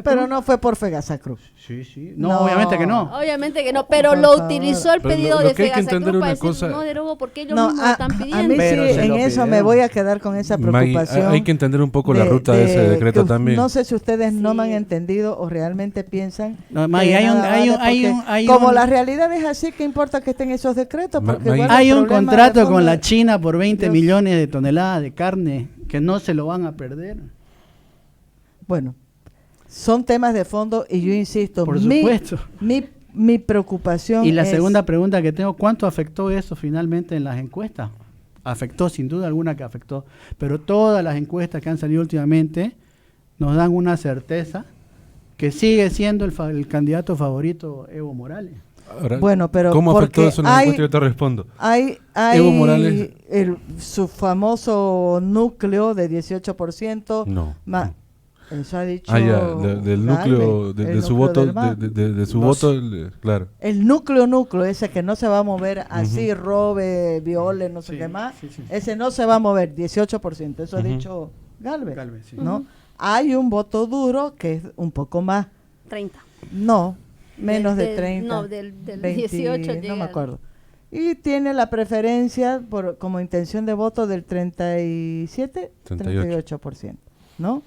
Pero no fue por Fegasacruz. Sí. No, obviamente que no. Obviamente que no, pero lo utilizó el pedido de Fegasacruz para decir no derogo porque ellos mismos están pidiendo. A mí sí, en eso me voy a quedar con esa preocupación. Hay que entender un poco la ruta de ese decreto también. No sé si ustedes no me han entendido o realmente piensan. No, Maggie, como la realidad es así, ¿qué importa que estén esos decretos? Porque hay un contrato con la China por 20 millones de toneladas de carne que no se lo van a perder. Bueno, son temas de fondo y yo insisto, por supuesto. Mi preocupación y la segunda pregunta que tengo, ¿cuánto afectó eso finalmente en las encuestas? Afectó, sin duda alguna que afectó, pero todas las encuestas que han salido últimamente nos dan una certeza que sigue siendo el candidato favorito Evo Morales. Ahora, bueno, pero ¿cómo afectó eso en la encuesta? Yo te respondo. Evo Morales, su famoso núcleo de 18%. No. Eso ha dicho del núcleo de su voto, de su voto, claro. El núcleo ese que no se va a mover así, robe, viole, no sé qué más, ese no se va a mover, 18%, eso ha dicho Galvez, ¿no? Hay un voto duro que es un poco más. 30. No, menos de 30. No, del 20, 18 no me acuerdo. Y tiene la preferencia como intención de voto del 38%, ¿no?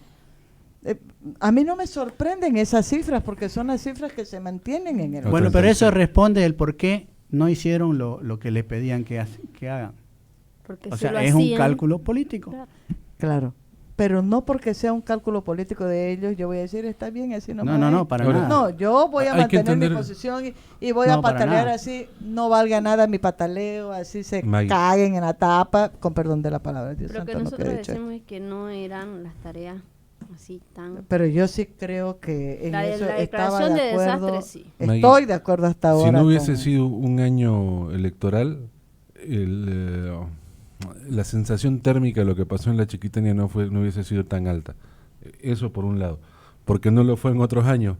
A mí no me sorprenden esas cifras porque son las cifras que se mantienen en el... Bueno, pero eso responde el por qué no hicieron lo que le pedían que hagan. Porque o sea, es un cálculo político. Claro. pero no porque sea un cálculo político de ellos, yo voy a decir, está bien, así no. No, para nada. No, yo voy a Hay que mantener mi entender- posición y voy a para patalear nada. así, no valga nada mi pataleo, así se Maggie. caguen en la tapa, con perdón de la palabra, Dios Lo que santo, no nosotros quede hecho. decimos es que no eran las tareas así tan... Pero yo sí creo que en La eso estaba declaración de de acuerdo, desastre, sí. estoy de acuerdo hasta ahora. Si no hubiese con- sido un año electoral, la sensación térmica de lo que pasó en la Chiquitania no hubiese sido tan alta. Eso por un lado. Porque no lo fue en otros años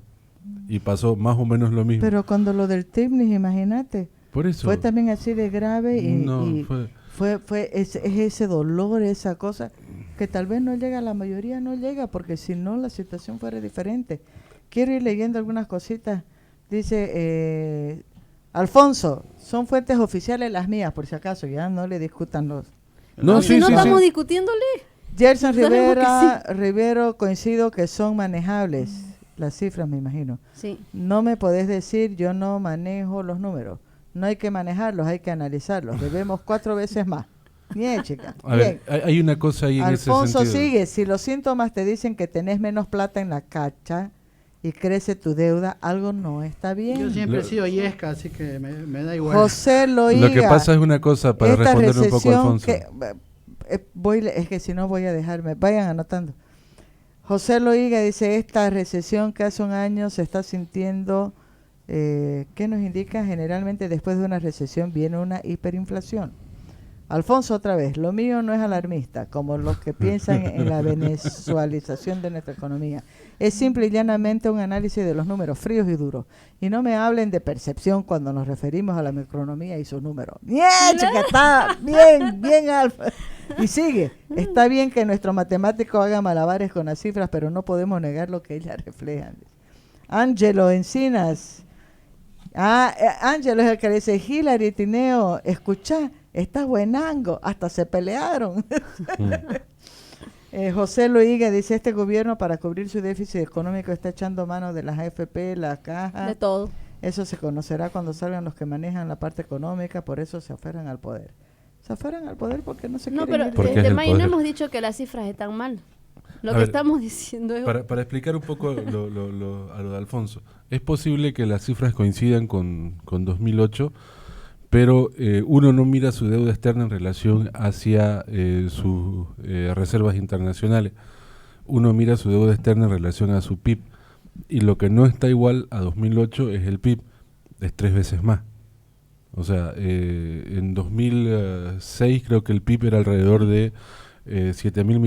y pasó más o menos lo mismo. Pero cuando lo del Tibnis, imagínate, por eso. fue también así de grave No, y fue ese dolor, esa cosa que tal vez no llega, la mayoría no llega, porque si no la situación fuera diferente. Quiero ir leyendo algunas cositas. Dice Alfonso, son fuentes oficiales las mías, por si acaso, ya no le discutan los... No, si no estamos discutiéndole. Gerson Sabemos que Rivero, coincido que son manejables, las cifras me imagino. Sí. No me podés decir, yo no manejo los números. No hay que manejarlos, hay que analizarlos. Debemos 4 veces más. Bien, chica. A Bien. ver, hay una cosa ahí en Alfonso ese sentido. sigue. Si los síntomas te dicen que tenés menos plata en la cacha y crece tu deuda, algo no está bien. Yo siempre he Lo- sido yesca, así que me da igual. José Loiga. Lo que pasa es una cosa, para esta responderle un poco a recesión Alfonso. es que si no voy a dejarme, vayan anotando. José Loiga dice, esta recesión que hace un año se está sintiendo, ¿qué nos indica? Generalmente después de una recesión viene una hiperinflación. Alfonso otra vez, lo mío no es alarmista, como los que piensan en la venezualización de nuestra economía. Es simple y llanamente un análisis de los números fríos y duros. Y no me hablen de percepción cuando nos referimos a la macroeconomía y sus números. Bien, chica, está bien, Alfa. Y sigue, está bien que nuestro matemático haga malabares con las cifras, pero no podemos negar lo que ellas reflejan. Ángelo Encinas. Ángelo es el que le dice, Hilary, Tineo, escucha, estás buenango, hasta se pelearon. José Loiga dice, este gobierno para cubrir su déficit económico está echando mano de las AFP, la caja. De todo. Eso se conocerá cuando salgan los que manejan la parte económica, por eso se aferran al poder. Se aferran al poder porque no se No, quieren pero ir. Porque es desde el mayo no poder. hemos dicho que las cifras están mal. Lo A que ver, estamos diciendo es... Para explicar un poco a lo de Alfonso, es posible que las cifras coincidan con 2008, pero uno no mira su deuda externa en relación hacia sus reservas internacionales. Uno mira su deuda externa en relación a su PIB. Y lo que no está igual a 2008 es el PIB, es 3 veces más. O sea, en 2006 creo que el PIB era alrededor de 8.000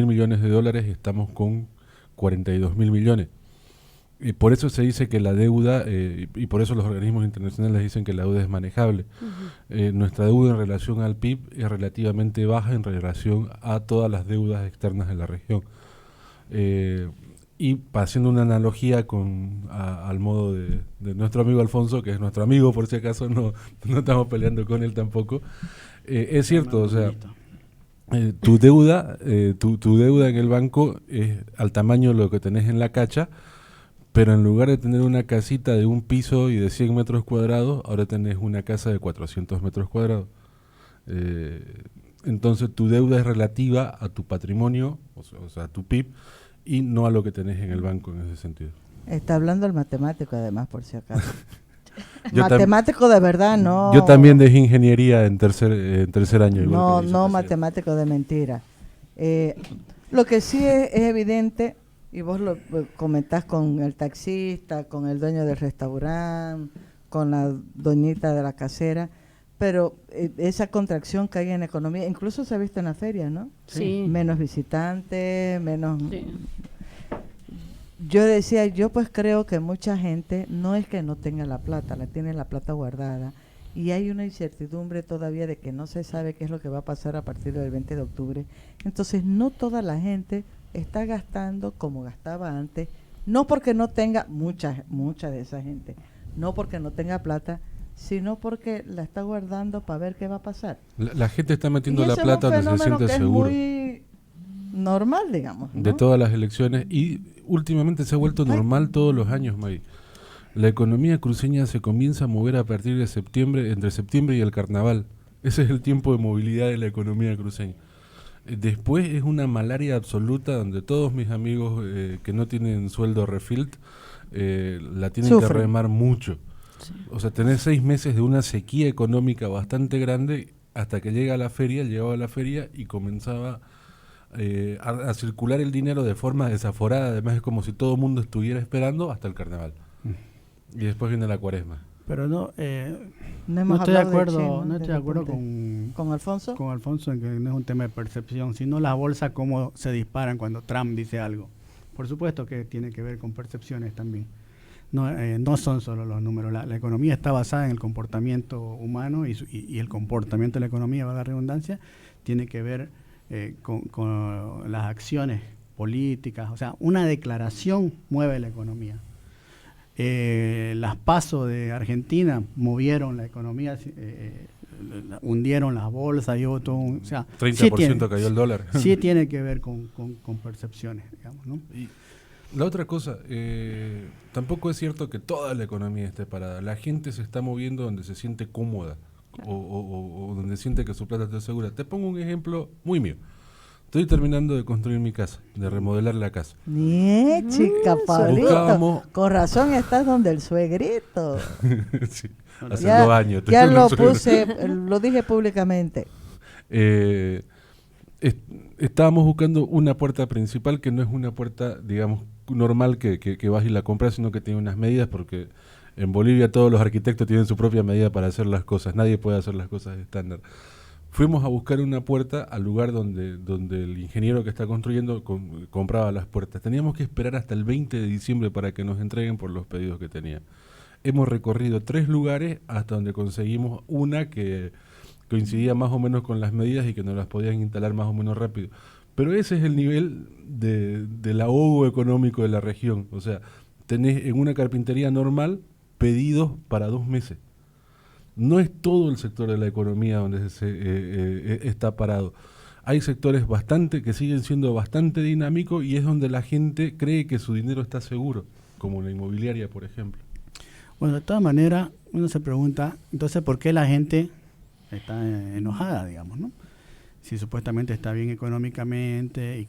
millones de dólares, estamos con 42.000 millones. Y por eso se dice que la deuda, y por eso los organismos internacionales dicen que la deuda es manejable. Nuestra deuda en relación al PIB es relativamente baja en relación a todas las deudas externas de la región. Y haciendo una analogía al modo de nuestro amigo Alfonso, que es nuestro amigo por si acaso, no estamos peleando con él tampoco, es cierto, o sea, tu deuda en el banco es al tamaño de lo que tenés en la cacha, pero en lugar de tener una casita de un piso y de 100 metros cuadrados, ahora tenés una casa de 400 metros cuadrados. Entonces tu deuda es relativa a tu patrimonio, o sea, a tu PIB, y no a lo que tenés en el banco en ese sentido. Está hablando el matemático además, por si acaso. Yo Matemático de verdad, no. Yo también dejé ingeniería en tercer año. igual No, que hizo no Casillas. matemático de mentira. Lo que sí es evidente, y vos lo comentás con el taxista, con el dueño del restaurante, con la doñita de la casera, pero esa contracción que hay en la economía, incluso se ha visto en la feria, ¿no? Sí. Menos visitantes, menos... Sí. Yo decía, yo pues creo que mucha gente no es que no tenga la plata, la tiene la plata guardada, y hay una incertidumbre todavía de que no se sabe qué es lo que va a pasar a partir del 20 de octubre. Entonces no toda la gente está gastando como gastaba antes, no porque no tenga, mucha de esa gente, no porque no tenga plata, sino porque la está guardando para ver qué va a pasar. La gente está metiendo Y la ese plata es un donde se fenómeno siente que seguro. es muy normal, digamos, ¿no? De todas las elecciones, y últimamente se ha vuelto normal todos los años, May. La economía cruceña se comienza a mover a partir de septiembre, entre septiembre y el carnaval. Ese es el tiempo de movilidad de la economía cruceña. Después es una malaria absoluta donde todos mis amigos que no tienen sueldo refilt la tienen Sufren. que remar mucho. Sí. O sea, tenés 6 meses de una sequía económica bastante grande hasta que llegaba a la feria y comenzaba a circular el dinero de forma desaforada. Además es como si todo el mundo estuviera esperando hasta el carnaval. Y después viene la cuaresma. Pero no hemos estoy de hablado acuerdo, China, no estoy de acuerdo ¿Con Alfonso? Con Alfonso en que no es un tema de percepción, sino las bolsas cómo se disparan cuando Trump dice algo. Por supuesto que tiene que ver con percepciones también. No son solo los números. La economía está basada en el comportamiento humano y el comportamiento de la economía, valga la redundancia, tiene que ver con las acciones políticas. O sea, una declaración mueve la economía. Las PASO de Argentina movieron la economía, hundieron las bolsas y todo. O sea, 30% cayó el dólar. Sí tiene que ver con percepciones, digamos, ¿no? Y la otra cosa, tampoco es cierto que toda la economía esté parada. La gente se está moviendo donde se siente cómoda o donde siente que su plata está segura. Te pongo un ejemplo muy mío. Estoy terminando de construir mi casa, de remodelar la casa. Chica, Pablito. Con razón estás donde el suegrito. Sí, hace 2 años. Ya lo puse, lo dije públicamente. Estábamos buscando una puerta principal que no es una puerta, digamos, normal que vas y la compras, sino que tiene unas medidas, porque en Bolivia todos los arquitectos tienen su propia medida para hacer las cosas. Nadie puede hacer las cosas estándar. Fuimos a buscar una puerta al lugar donde el ingeniero que está construyendo compraba las puertas. Teníamos que esperar hasta el 20 de diciembre para que nos entreguen por los pedidos que tenía. Hemos recorrido 3 lugares hasta donde conseguimos una que coincidía más o menos con las medidas y que nos las podían instalar más o menos rápido. Pero ese es el nivel del ahogo económico de la región. O sea, tenés en una carpintería normal pedidos para 2 meses. No es todo el sector de la economía donde está parado. Hay sectores que siguen siendo bastante dinámicos y es donde la gente cree que su dinero está seguro, como la inmobiliaria, por ejemplo. Bueno, de todas maneras, uno se pregunta, entonces, ¿por qué la gente está enojada, digamos, ¿no? Si supuestamente está bien económicamente,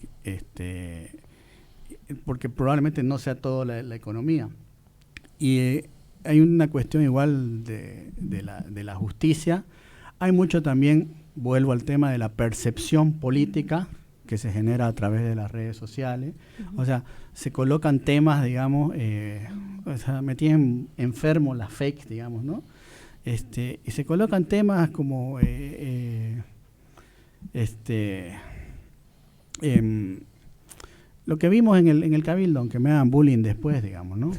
porque probablemente no sea toda la economía. Y hay una cuestión igual de la justicia. Hay mucho también, vuelvo al tema de la percepción política que se genera a través de las redes sociales. O sea, se colocan temas, digamos, o sea, me tienen enfermo las fakes, digamos, ¿no? Y se colocan temas como lo que vimos en el Cabildo, aunque me hagan bullying después, digamos, ¿no?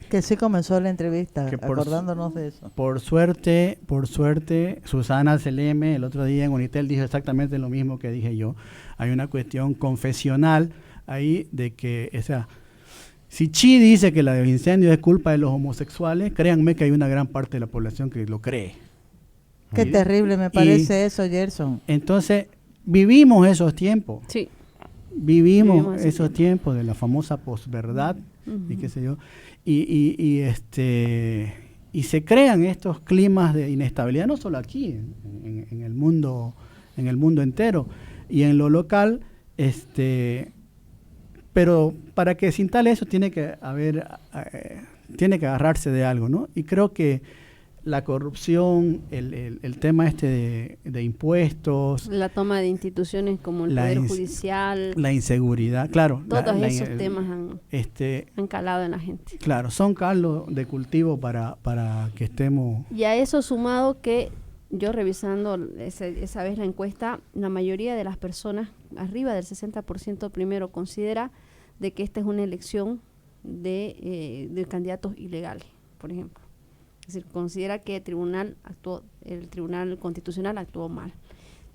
Que sí comenzó la entrevista, acordándonos de eso. Por suerte, Susana Seleme el otro día en Unitel dijo exactamente lo mismo que dije yo. Hay una cuestión confesional ahí de que, o sea, si Chi dice que el incendio es culpa de los homosexuales, créanme que hay una gran parte de la población que lo cree. Qué terrible me parece eso, Gerson. Entonces, vivimos esos tiempos. Sí. Vivimos esos tiempos de la famosa posverdad y qué sé yo. Y se crean estos climas de inestabilidad, no solo aquí, en el mundo entero. Y en lo local, pero para que se instale eso tiene que agarrarse de algo, ¿no? Y creo que la corrupción, el tema de impuestos, la toma de instituciones como el Poder Judicial, la inseguridad, claro. Todos esos temas han calado en la gente. Claro, son caldo de cultivo para que estemos... Y a eso sumado que yo revisando esa vez la encuesta, la mayoría de las personas, arriba del 60% primero, considera de que esta es una elección de candidatos ilegales, por ejemplo. Es decir, considera que el Tribunal Constitucional actuó mal.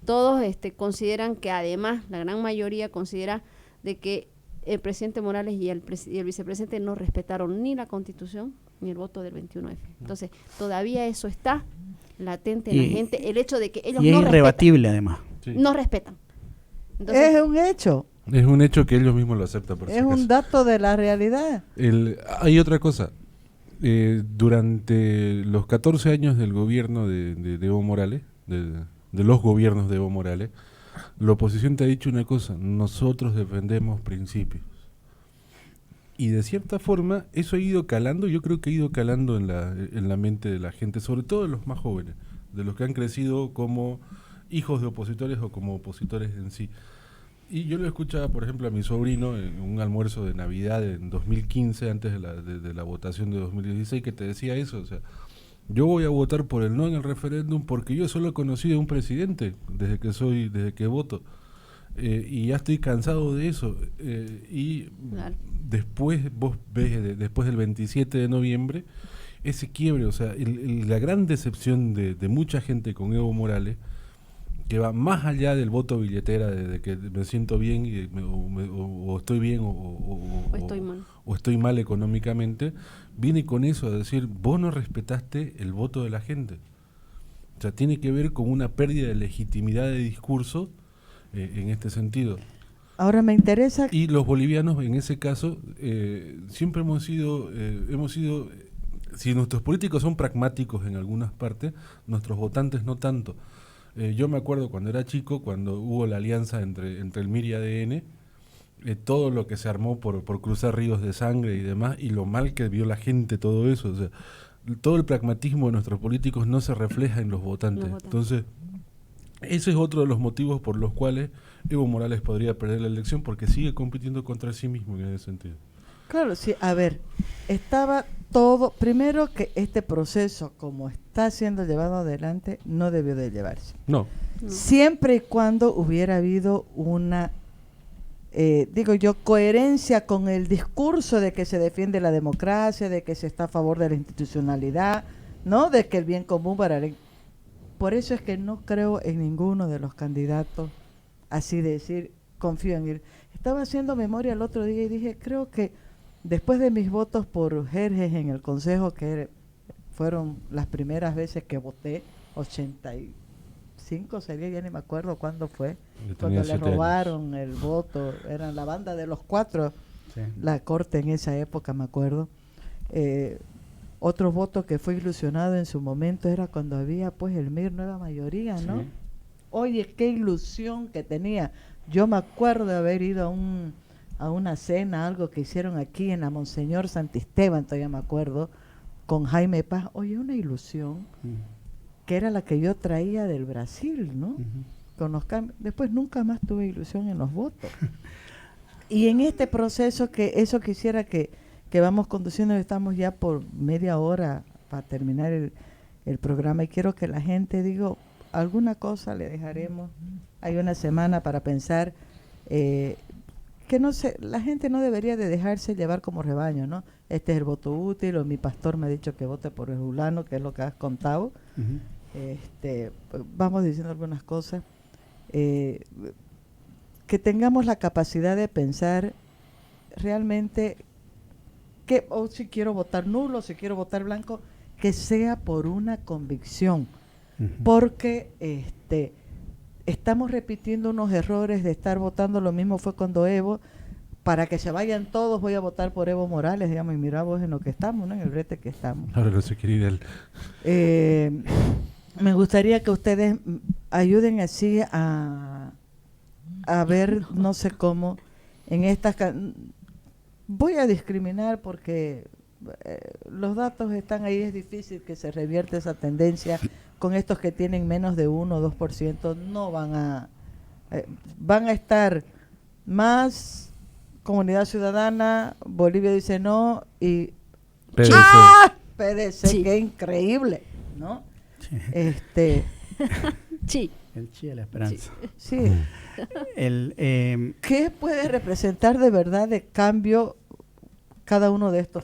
Todos consideran que además, la gran mayoría considera de que el presidente Morales y el vicepresidente no respetaron ni la Constitución ni el voto del 21F. Entonces, todavía eso está latente en la gente, el hecho de que ellos no respetan. Y es irrebatible además. Sí. No respetan. Entonces, es un hecho. Es un hecho que ellos mismos lo aceptan. Es un dato de la realidad. Hay otra cosa. Durante los 14 años del gobierno de Evo Morales, de los gobiernos de Evo Morales, la oposición te ha dicho una cosa: nosotros defendemos principios. Y de cierta forma eso ha ido calando, yo creo que ha ido calando en la mente de la gente, sobre todo de los más jóvenes, de los que han crecido como hijos de opositores o como opositores en sí. Y yo lo escuchaba, por ejemplo, a mi sobrino en un almuerzo de Navidad en 2015, antes de la votación de 2016, que te decía eso, o sea, yo voy a votar por el no en el referéndum porque yo solo he conocido a un presidente desde que voto. Y ya estoy cansado de eso. Y claro, después vos ves, después del 27 de noviembre, ese quiebre, o sea, la gran decepción de mucha gente con Evo Morales, que va más allá del voto billetera, de que me siento bien o estoy bien o estoy mal económicamente, viene con eso a decir: vos no respetaste el voto de la gente. O sea, tiene que ver con una pérdida de legitimidad de discurso en este sentido. Ahora me interesa... Y los bolivianos, en ese caso, siempre hemos sido, si nuestros políticos son pragmáticos en algunas partes, nuestros votantes no tanto. Yo me acuerdo cuando era chico, cuando hubo la alianza entre el MIR y ADN, todo lo que se armó por cruzar ríos de sangre y demás, y lo mal que vio la gente todo eso. O sea, todo el pragmatismo de nuestros políticos no se refleja en los votantes. Entonces, ese es otro de los motivos por los cuales Evo Morales podría perder la elección, porque sigue compitiendo contra sí mismo en ese sentido. Claro, sí, a ver, estaba todo, primero que este proceso, como está siendo llevado adelante, no debió de llevarse. No. Siempre y cuando hubiera habido una, coherencia con el discurso de que se defiende la democracia, de que se está a favor de la institucionalidad, ¿no? De que el bien común Por eso es que no creo en ninguno de los candidatos, así de decir, confío en él. Estaba haciendo memoria el otro día y dije, creo que después de mis votos por Jerjes en el Consejo, que fueron las primeras veces que voté, 85 sería, ya ni me acuerdo cuándo fue, cuando le robaron el voto, eran la banda de los cuatro, sí, la corte en esa época, me acuerdo. Otro voto que fue ilusionado en su momento era cuando había pues el MIR nueva mayoría, ¿no? Sí. Oye, qué ilusión que tenía. Yo me acuerdo de haber ido a una cena, algo que hicieron aquí en la Monseñor Santisteban, todavía me acuerdo, con Jaime Paz. Oye, una ilusión que era la que yo traía del Brasil, ¿no? Con los cambios. Después nunca más tuve ilusión en los votos. Y en este proceso, que eso quisiera que vamos conduciendo, estamos ya por media hora para terminar el programa, y quiero que la gente, alguna cosa le dejaremos. Hay una semana para pensar, que no sé, la gente no debería de dejarse llevar como rebaño, ¿no? Este es el voto útil, o mi pastor me ha dicho que vote por el fulano, que es lo que has contado. Vamos diciendo algunas cosas. Que tengamos la capacidad de pensar realmente o si quiero votar nulo, si quiero votar blanco, que sea por una convicción, porque estamos repitiendo unos errores de estar votando. Lo mismo fue cuando Evo, para que se vayan todos, voy a votar por Evo Morales, y mira vos en lo que estamos, ¿no? En el brete que estamos. Ahora no se quiere ir él. Me gustaría que ustedes ayuden así a ver, no sé cómo, en estas... Voy a discriminar porque los datos están ahí, es difícil que se revierta esa tendencia con estos que tienen menos de 1 o 2%, no van a estar más Comunidad Ciudadana, Bolivia dice no, y PDC. PDC, sí, qué increíble, ¿no? Sí. Sí. El Chi de la Esperanza. Sí. ¿Qué puede representar de verdad de cambio cada uno de estos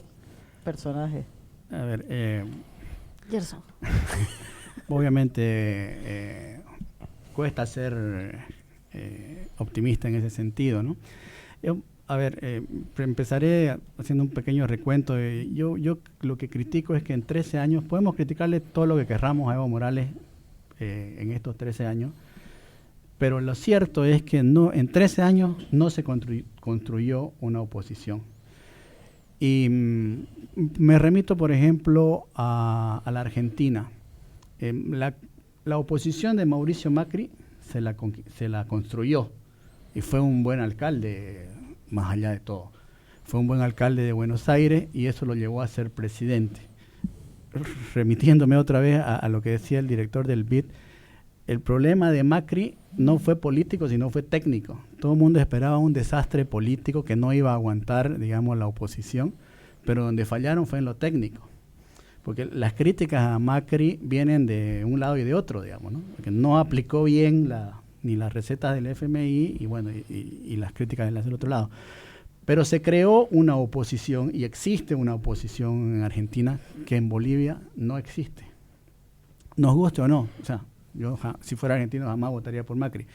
personajes? A ver, Gerson. Obviamente cuesta ser optimista en ese sentido, ¿no? Empezaré haciendo un pequeño recuento. Yo lo que critico es que en 13 años, podemos criticarle todo lo que querramos a Evo Morales en estos 13 años, pero lo cierto es que en 13 años no se construyó una oposición. Y me remito, por ejemplo, a la Argentina. la oposición de Mauricio Macri se la construyó y fue un buen alcalde, más allá de todo. Fue un buen alcalde de Buenos Aires y eso lo llevó a ser presidente. Remitiéndome otra vez a lo que decía el director del BID, el problema de Macri no fue político, sino fue técnico. Todo el mundo esperaba un desastre político que no iba a aguantar, digamos, la oposición, pero donde fallaron fue en lo técnico. Porque las críticas a Macri vienen de un lado y de otro, digamos, ¿no? Porque no aplicó bien ni las recetas del FMI y bueno, y las críticas del otro lado. Pero se creó una oposición y existe una oposición en Argentina que en Bolivia no existe. Nos guste o no, o sea, yo si fuera argentino jamás votaría por Macri.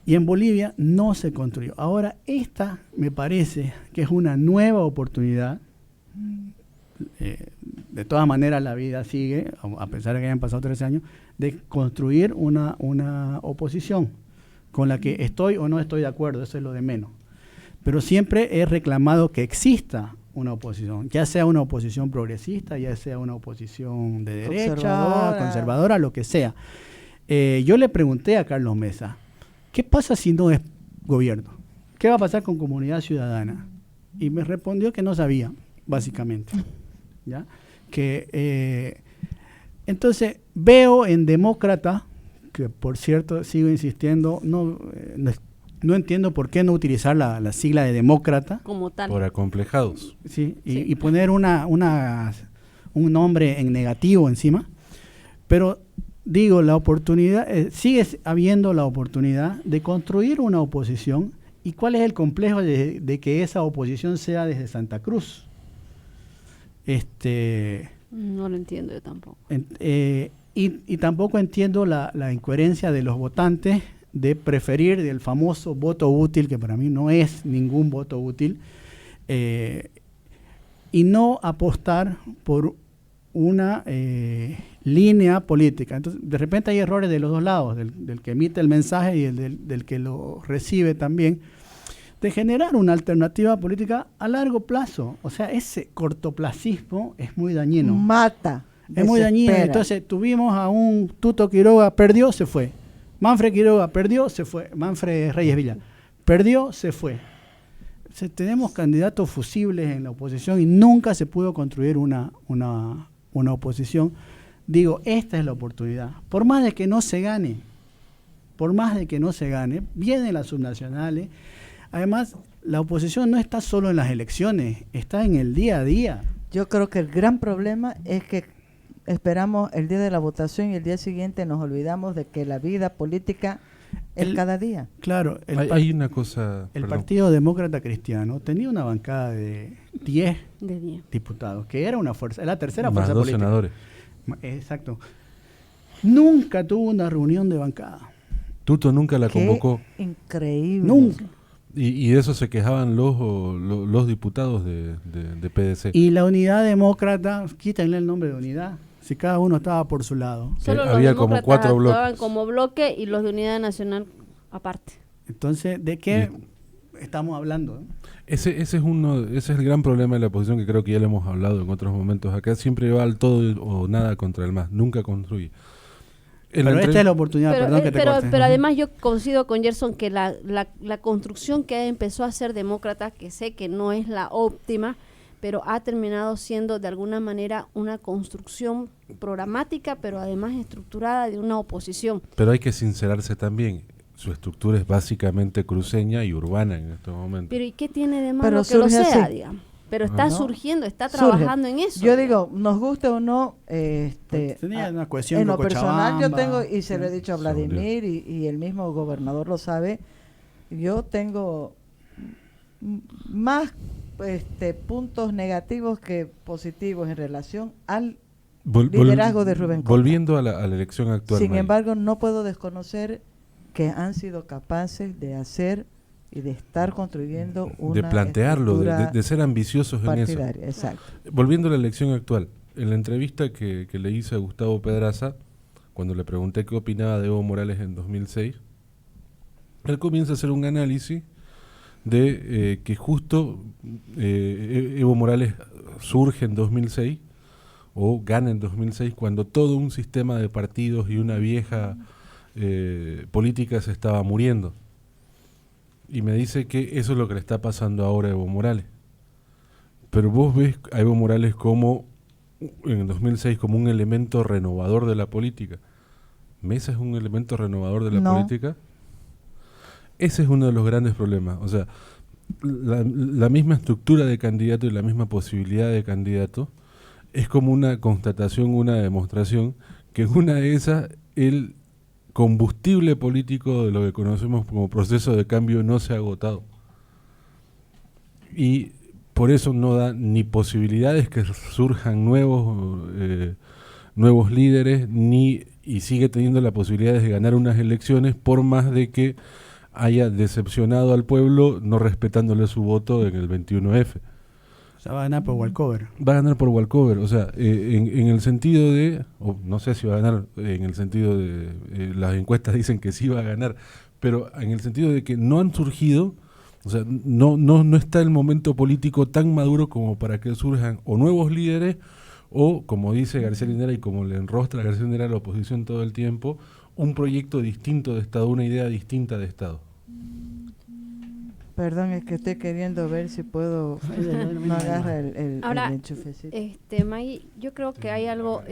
Y en Bolivia no se construyó. Ahora esta me parece que es una nueva oportunidad. De todas maneras la vida sigue, a pesar de que hayan pasado 13 años, de construir una oposición con la que estoy o no estoy de acuerdo, eso es lo de menos. Pero siempre he reclamado que exista una oposición, ya sea una oposición progresista, ya sea una oposición de derecha, conservadora, lo que sea. Yo le pregunté a Carlos Mesa, ¿qué pasa si no es gobierno? ¿Qué va a pasar con comunidad ciudadana? Y me respondió que no sabía, básicamente. ¿Ya? Entonces veo en Demócrata, que por cierto sigo insistiendo, no entiendo por qué no utilizar la sigla de Demócrata. Como tal. Por acomplejados. Sí, y poner un nombre en negativo encima. Pero digo, la oportunidad, sigue habiendo la oportunidad de construir una oposición. ¿Y cuál es el complejo de que esa oposición sea desde Santa Cruz? No lo entiendo yo tampoco. Y tampoco entiendo la incoherencia de los votantes de preferir el famoso voto útil, que para mí no es ningún voto útil, y no apostar por una línea política. Entonces, de repente hay errores de los dos lados, del que emite el mensaje y el del que lo recibe también, de generar una alternativa política a largo plazo. O sea, ese cortoplacismo es muy dañino. Mata. Es muy dañino. Entonces tuvimos a un Tuto Quiroga, perdió, se fue. Manfred Quiroga perdió, se fue. Manfred Reyes Villa perdió, se fue. Entonces, tenemos candidatos fusibles en la oposición y nunca se pudo construir una oposición. Digo, esta es la oportunidad. Por más de que no se gane, vienen las subnacionales. Además, la oposición no está solo en las elecciones, está en el día a día. Yo creo que el gran problema es que esperamos el día de la votación y el día siguiente nos olvidamos de que la vida política es cada día. Claro. Hay una cosa... El Partido Demócrata Cristiano tenía una bancada de 10 de diputados, que era una fuerza, la tercera más fuerza dos política. Senadores. Exacto. Nunca tuvo una reunión de bancada. Tuto nunca la convocó. Increíble. Nunca. Y de eso se quejaban los diputados de PDC. Y la Unidad Demócrata, quítenle el nombre de unidad, si cada uno estaba por su lado. Solo había los como 4 bloques. actuaban como bloque y los de Unidad Nacional aparte. Entonces, ¿de qué estamos hablando? Ese es el gran problema de la oposición, que creo que ya lo hemos hablado en otros momentos. Acá siempre va al todo o nada contra el más, nunca construye. Pero esta es la oportunidad, perdón que te corte. Pero además yo coincido con Gerson que la construcción que empezó a ser Demócrata, que sé que no es la óptima, pero ha terminado siendo de alguna manera una construcción programática, pero además estructurada de una oposición. Pero hay que sincerarse también, su estructura es básicamente cruceña y urbana en estos momentos. Pero ¿y qué tiene de malo que lo sea, digamos? Pero está surgiendo, está trabajando en eso. Yo digo, nos guste o no, tenía una cohesión en lo personal yo tengo, y se lo he Sí. dicho a Vladimir y el mismo gobernador lo sabe, yo tengo más puntos negativos que positivos en relación al liderazgo de Rubén Cota. Volviendo a la elección actual. Sin Maya. embargo, no puedo desconocer que han sido capaces de hacer y de estar construyendo una de plantearlo, estructura de ser ambiciosos en eso. partidaria, exacto. Volviendo a la elección actual, en la entrevista que le hice a Gustavo Pedraza, cuando le pregunté qué opinaba de Evo Morales en 2006, él comienza a hacer un análisis de que justo Evo Morales surge en 2006 o gana en 2006 cuando todo un sistema de partidos y una vieja política se estaba muriendo. Y me dice que eso es lo que le está pasando ahora a Evo Morales. Pero vos ves a Evo Morales como, en 2006, como un elemento renovador de la política. ¿Mesa es un elemento renovador de la política? Ese es uno de los grandes problemas. O sea, la misma estructura de candidato y la misma posibilidad de candidato es como una constatación, una demostración, que en una de esas el combustible político de lo que conocemos como proceso de cambio no se ha agotado. Y por eso no da ni posibilidades que surjan nuevos líderes, y sigue teniendo la posibilidad de ganar unas elecciones, por más de que haya decepcionado al pueblo no respetándole su voto en el 21F. O sea, va a ganar por walkover. Va a ganar por walkover, o sea, en el sentido de, no sé si va a ganar, en el sentido de, las encuestas dicen que sí va a ganar, pero en el sentido de que no han surgido, o sea, no está el momento político tan maduro como para que surjan o nuevos líderes, o, como dice García Linera y como le enrostra a García Linera a la oposición todo el tiempo, un proyecto distinto de Estado, una idea distinta de Estado. Perdón, es que estoy queriendo ver si puedo no agarra el enchufecito. Maggie, yo creo que hay algo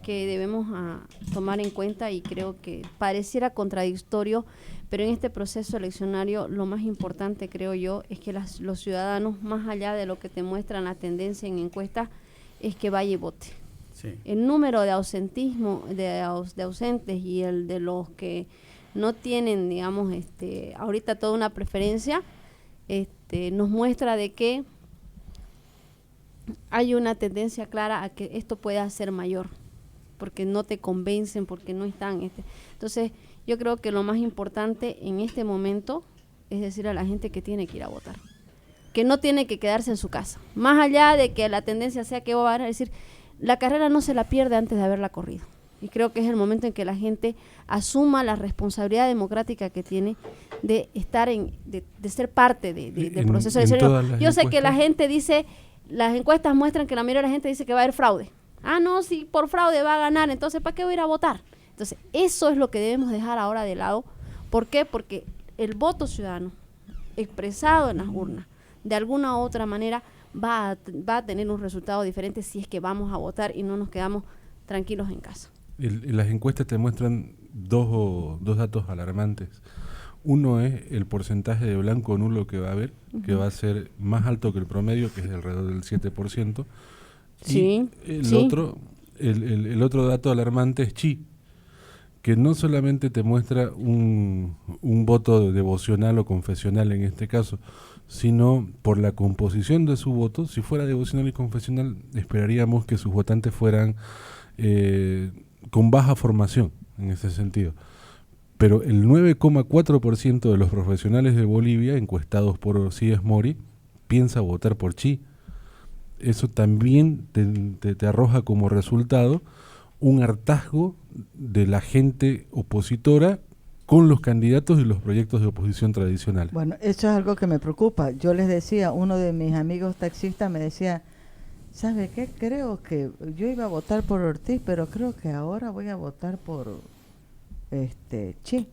que debemos tomar en cuenta, y creo que pareciera contradictorio, pero en este proceso eleccionario lo más importante, creo yo, es que los ciudadanos, más allá de lo que te muestran la tendencia en encuestas, es que vaya y vote. Sí. El número de ausentismo, de ausentes, y el de los que no tienen, digamos, ahorita toda una preferencia, nos muestra de que hay una tendencia clara a que esto pueda ser mayor, porque no te convencen, porque no están. Entonces, yo creo que lo más importante en este momento es decir a la gente que tiene que ir a votar, que no tiene que quedarse en su casa, más allá de que la tendencia sea que va a ganar. Es decir, la carrera no se la pierde antes de haberla corrido, y creo que es el momento en que la gente asuma la responsabilidad democrática que tiene de estar de ser parte del proceso eleccionario. Yo sé que la gente dice, las encuestas muestran que la mayoría de la gente dice que va a haber fraude. No, si por fraude va a ganar, entonces ¿para qué voy a ir a votar? Entonces, eso es lo que debemos dejar ahora de lado. ¿Por qué? Porque el voto ciudadano expresado en las urnas, de alguna u otra manera, va a tener un resultado diferente si es que vamos a votar y no nos quedamos tranquilos en casa. Las encuestas te muestran dos datos alarmantes. Uno es el porcentaje de blanco nulo que va a haber, que va a ser más alto que el promedio, que es de alrededor del 7%. Sí, y el otro dato alarmante es Chi, que no solamente te muestra un voto devocional o confesional en este caso, sino por la composición de su voto. Si fuera devocional y confesional, esperaríamos que sus votantes fueran con baja formación en ese sentido. Pero el 9,4% de los profesionales de Bolivia, encuestados por CIES Mori, piensa votar por Chi. Eso también te arroja como resultado un hartazgo de la gente opositora con los candidatos y los proyectos de oposición tradicionales. Bueno, eso es algo que me preocupa. Yo les decía, uno de mis amigos taxistas me decía, ¿sabe qué? Creo que yo iba a votar por Ortiz, pero creo que ahora voy a votar por Chi.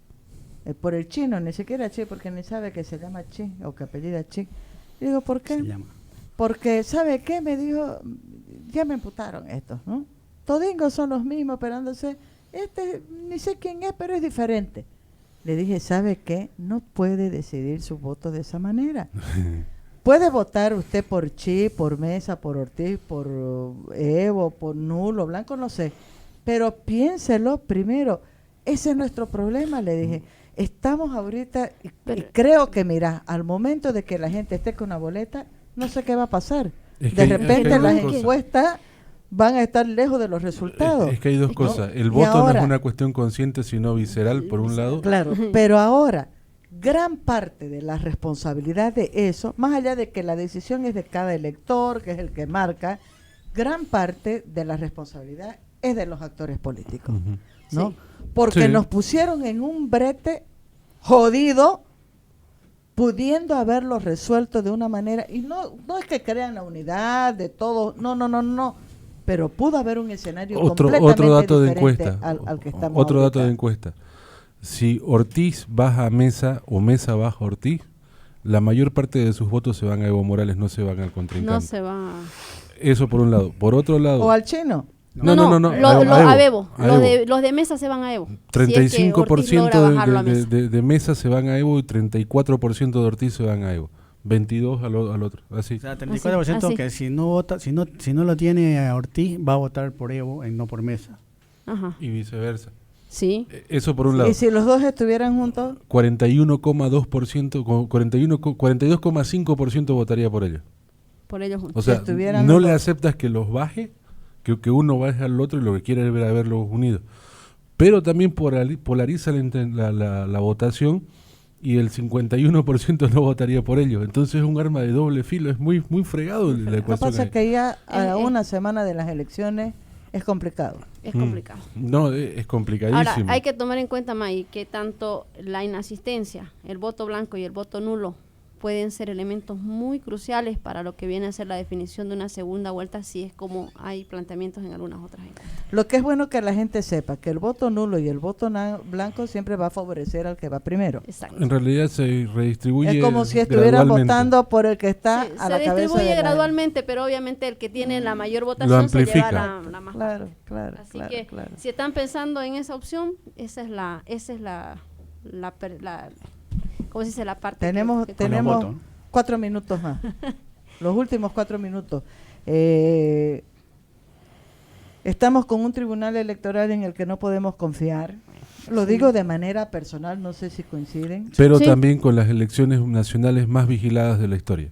Por el chino, ni siquiera Chi, porque ni sabe que se llama Chi o que apellida Chi. Y digo, ¿por qué? Se llama. Porque, ¿sabe qué? Me dijo, ya me imputaron estos, ¿no? Todingos son los mismos, operándose. Ni sé quién es, pero es diferente. Le dije, ¿sabe qué? No puede decidir su voto de esa manera. Puede votar usted por Chi, por Mesa, por Ortiz, por Evo, por nulo, blanco, no sé. Pero piénselo primero. Ese es nuestro problema, le dije. Estamos ahorita, y creo que, mira, al momento de que la gente esté con una boleta, no sé qué va a pasar. De repente las encuestas van a estar lejos de los resultados. Es que hay dos cosas. El voto ahora, no es una cuestión consciente, sino visceral, por un lado. Claro, pero ahora, gran parte de la responsabilidad de eso, más allá de que la decisión es de cada elector, que es el que marca, gran parte de la responsabilidad es de los actores políticos, ¿no? Sí. Porque nos pusieron en un brete jodido, pudiendo haberlo resuelto de una manera, y no es que crean la unidad de todos, no, pero pudo haber un escenario Otro completamente dato de diferente encuesta. al que estamos Otro dato ahorita. de encuesta. Si Ortiz baja a Mesa o Mesa baja a Ortiz, la mayor parte de sus votos se van a Evo Morales, no se van al contrincante. No se va. Eso por un lado. Por otro lado... O al chino. No. A Evo. A Evo. Los de Mesa se van a Evo. 35% de Mesa se van a Evo y 34% de Ortiz se van a Evo. 22 al otro, así. O sea, 34% Así. que si no vota, si no lo tiene a Ortiz, va a votar por Evo y no por Mesa. Ajá. Y viceversa. Sí. Eso por un lado. Y si los dos estuvieran juntos, 41,2%, 42,5% votaría por ellos. Por ellos juntos. O sea, estuvieran no los le dos. aceptas que los baje, que uno baje al otro y lo que quiere es ver a verlos unidos. Pero también polariza la votación y el 51% no votaría por ellos. Entonces es un arma de doble filo, es muy fregado la lo que ecuación. pasa es que ya a Es- una semana de las elecciones es complicado. Es complicado. No, es complicadísimo. Ahora, hay que tomar en cuenta, May, que tanto la inasistencia, el voto blanco y el voto nulo pueden ser elementos muy cruciales para lo que viene a ser la definición de una segunda vuelta, si es como hay planteamientos en algunas otras encuestas. Lo que es bueno que la gente sepa que el voto nulo y el voto blanco siempre va a favorecer al que va primero. Exacto. En realidad se redistribuye Es como si estuvieran gradualmente. votando por el que está Sí, a se la cabeza distribuye de la- gradualmente, pero obviamente el que tiene la mayor Lo votación se lleva amplifica. la más Claro, baja. claro, Así claro, que claro. si están pensando en esa opción, esa es ¿cómo se dice? La parte Tenemos, que- tenemos voto, ¿no? 4 minutos más. Los últimos 4 minutos. Estamos con un tribunal electoral en el que no podemos confiar. Lo digo de manera personal, no sé si coinciden. Pero Sí. también con las elecciones nacionales más vigiladas de la historia.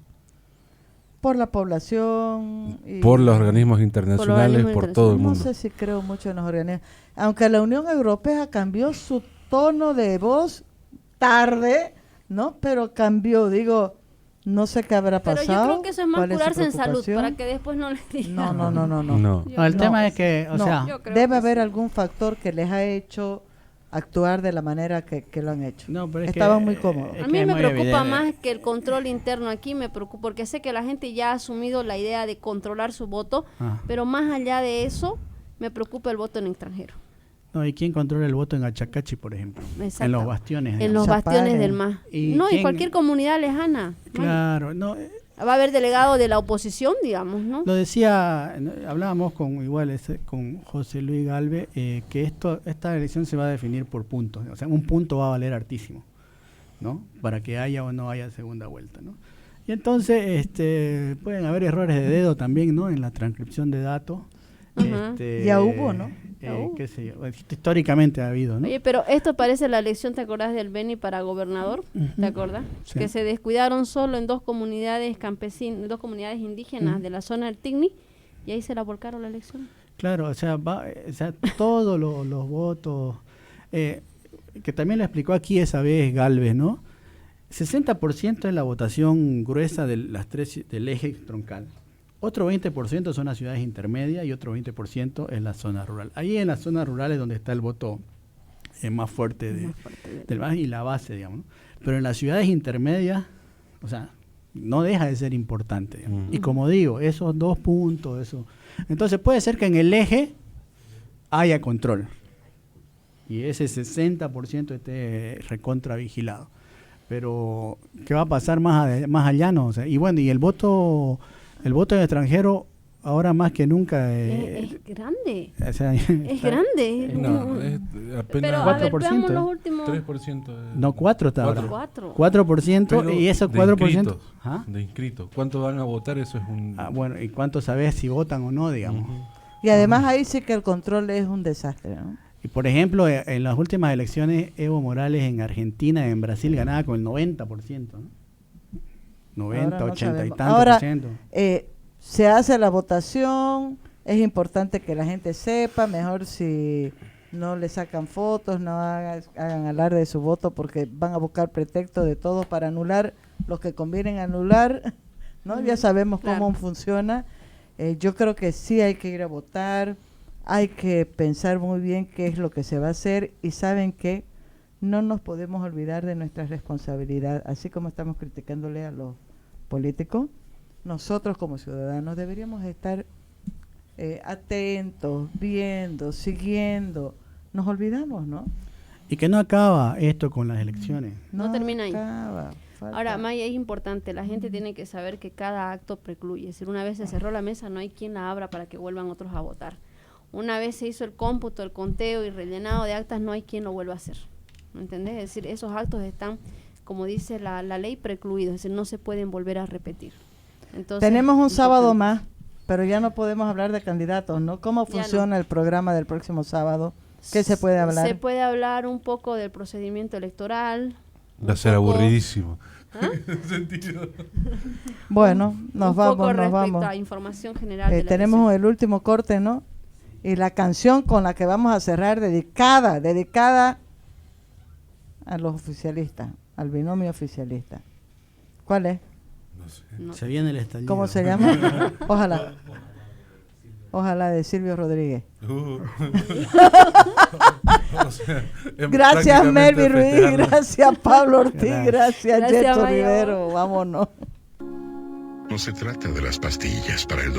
Por la población. Y Por los organismos internacionales, organismos por todo el no mundo. sé si creo mucho en los organismos. Aunque la Unión Europea cambió su tono de voz tarde, ¿no? Pero cambió, digo, no sé qué habrá Pero pasado. yo creo que eso es más cuál su curarse en salud, preocupación. para que después no les digan. No. No. No, el No, tema es que, o no, sea, Yo creo debe que haber sí. algún factor que les ha hecho actuar de la manera que lo han hecho. no, pero es que, Estaban muy cómodos. es A que mí es me muy preocupa evidente. más que el control interno aquí, me preocupa, porque sé que la gente ya ha asumido la idea de controlar su voto, Ah. pero más allá de eso, me preocupa el voto en extranjero. No, ¿y quién controla el voto en Achacachi, por ejemplo? Exacto. En los bastiones. En digamos. los Zapare. bastiones del MAS. ¿Y No, y quién? cualquier comunidad lejana. Claro, no, Va a haber delegado de la oposición, digamos, ¿no? lo decía, hablábamos con José Luis Galve, que esta elección se va a definir por puntos, o sea, un punto va a valer hartísimo, ¿no? Para que haya o no haya segunda vuelta, ¿no? Y entonces, pueden haber errores de dedo también, ¿no? En la transcripción de datos. Ajá. Ya hubo, ¿no? Ya hubo. Qué sé yo, históricamente ha habido, ¿no? Oye, pero esto parece la elección, ¿te acordás del Beni para gobernador? ¿Te acordás? Sí. Que se descuidaron solo en 2 comunidades campesinas, 2 comunidades indígenas de la zona del Tigni, y ahí se la volcaron la elección. Claro, o sea, todos los votos, que también lo explicó aquí esa vez Galvez, ¿no? 60% es la votación gruesa del eje troncal. Otro 20% son las ciudades intermedias y otro 20% es la zona rural. Ahí en las zonas rurales donde está el voto más fuerte del MAS y la base, digamos, ¿no? Pero en las ciudades intermedias, o sea, no deja de ser importante, digamos. Y como digo, esos 2 puntos, eso. Entonces puede ser que en el eje haya control y ese 60% esté recontra vigilado. Pero ¿qué va a pasar más allá? No, o sea, y bueno, y el voto en extranjero ahora más que nunca Es grande. o sea, Es grande. No, es Pero apenas a ver, 4%, veamos los últimos 3%. no 4 está ahora. 4. 4% Pero y esos de 4%. inscritos, ¿Ah? de inscritos. ¿Cuánto van a votar? Eso es un... Ah, bueno, ¿y cuánto sabes si votan o no, digamos? Y además ahí sí que el control es un desastre, ¿no? Y por ejemplo, en las últimas elecciones, Evo Morales en Argentina y en Brasil ganaba con el 90%, ¿no? 90, Ahora no 80 y sabemos. tanto Ahora, por ciento. Se hace la votación, es importante que la gente sepa, mejor si no le sacan fotos, no hagan alarde de su voto porque van a buscar pretexto de todo para anular los que convienen anular, ¿no? Ya sabemos Claro. cómo funciona. Yo creo que sí hay que ir a votar, hay que pensar muy bien qué es lo que se va a hacer y saben que no nos podemos olvidar de nuestra responsabilidad, así como estamos criticándole a los políticos. Nosotros como ciudadanos deberíamos estar atentos, viendo, siguiendo, nos olvidamos, ¿no? Y que no acaba esto con las elecciones. No termina ahí. Falta. Ahora, Maya, es importante, la gente tiene que saber que cada acto precluye. Es decir, una vez se cerró la mesa, no hay quien la abra para que vuelvan otros a votar. Una vez se hizo el cómputo, el conteo y rellenado de actas, no hay quien lo vuelva a hacer. ¿Me entendés? Es decir, esos actos están, como dice la ley, precluidos, es decir, no se pueden volver a repetir. Entonces, tenemos un sábado más, pero ya no podemos hablar de candidatos, ¿no? ¿Cómo funciona el programa del próximo sábado? ¿Qué se puede hablar? Se puede hablar un poco del procedimiento electoral. Va a ser aburridísimo. ¿Ah? Bueno, nos vamos. Respecto a información general. De la tenemos elección. el último corte, ¿no? Y la canción con la que vamos a cerrar, dedicada a los oficialistas, al binomio oficialista. ¿Cuál es? No sé. No. Se viene el estallido. ¿Cómo se llama? Ojalá, de Silvio Rodríguez. O sea, Gracias, prácticamente Melvin Ruiz, festejarlo. gracias, Pablo Ortiz, gracias, Gracias, Yeto Mayo. Rivero, vámonos. No se trata de las pastillas para el dolor.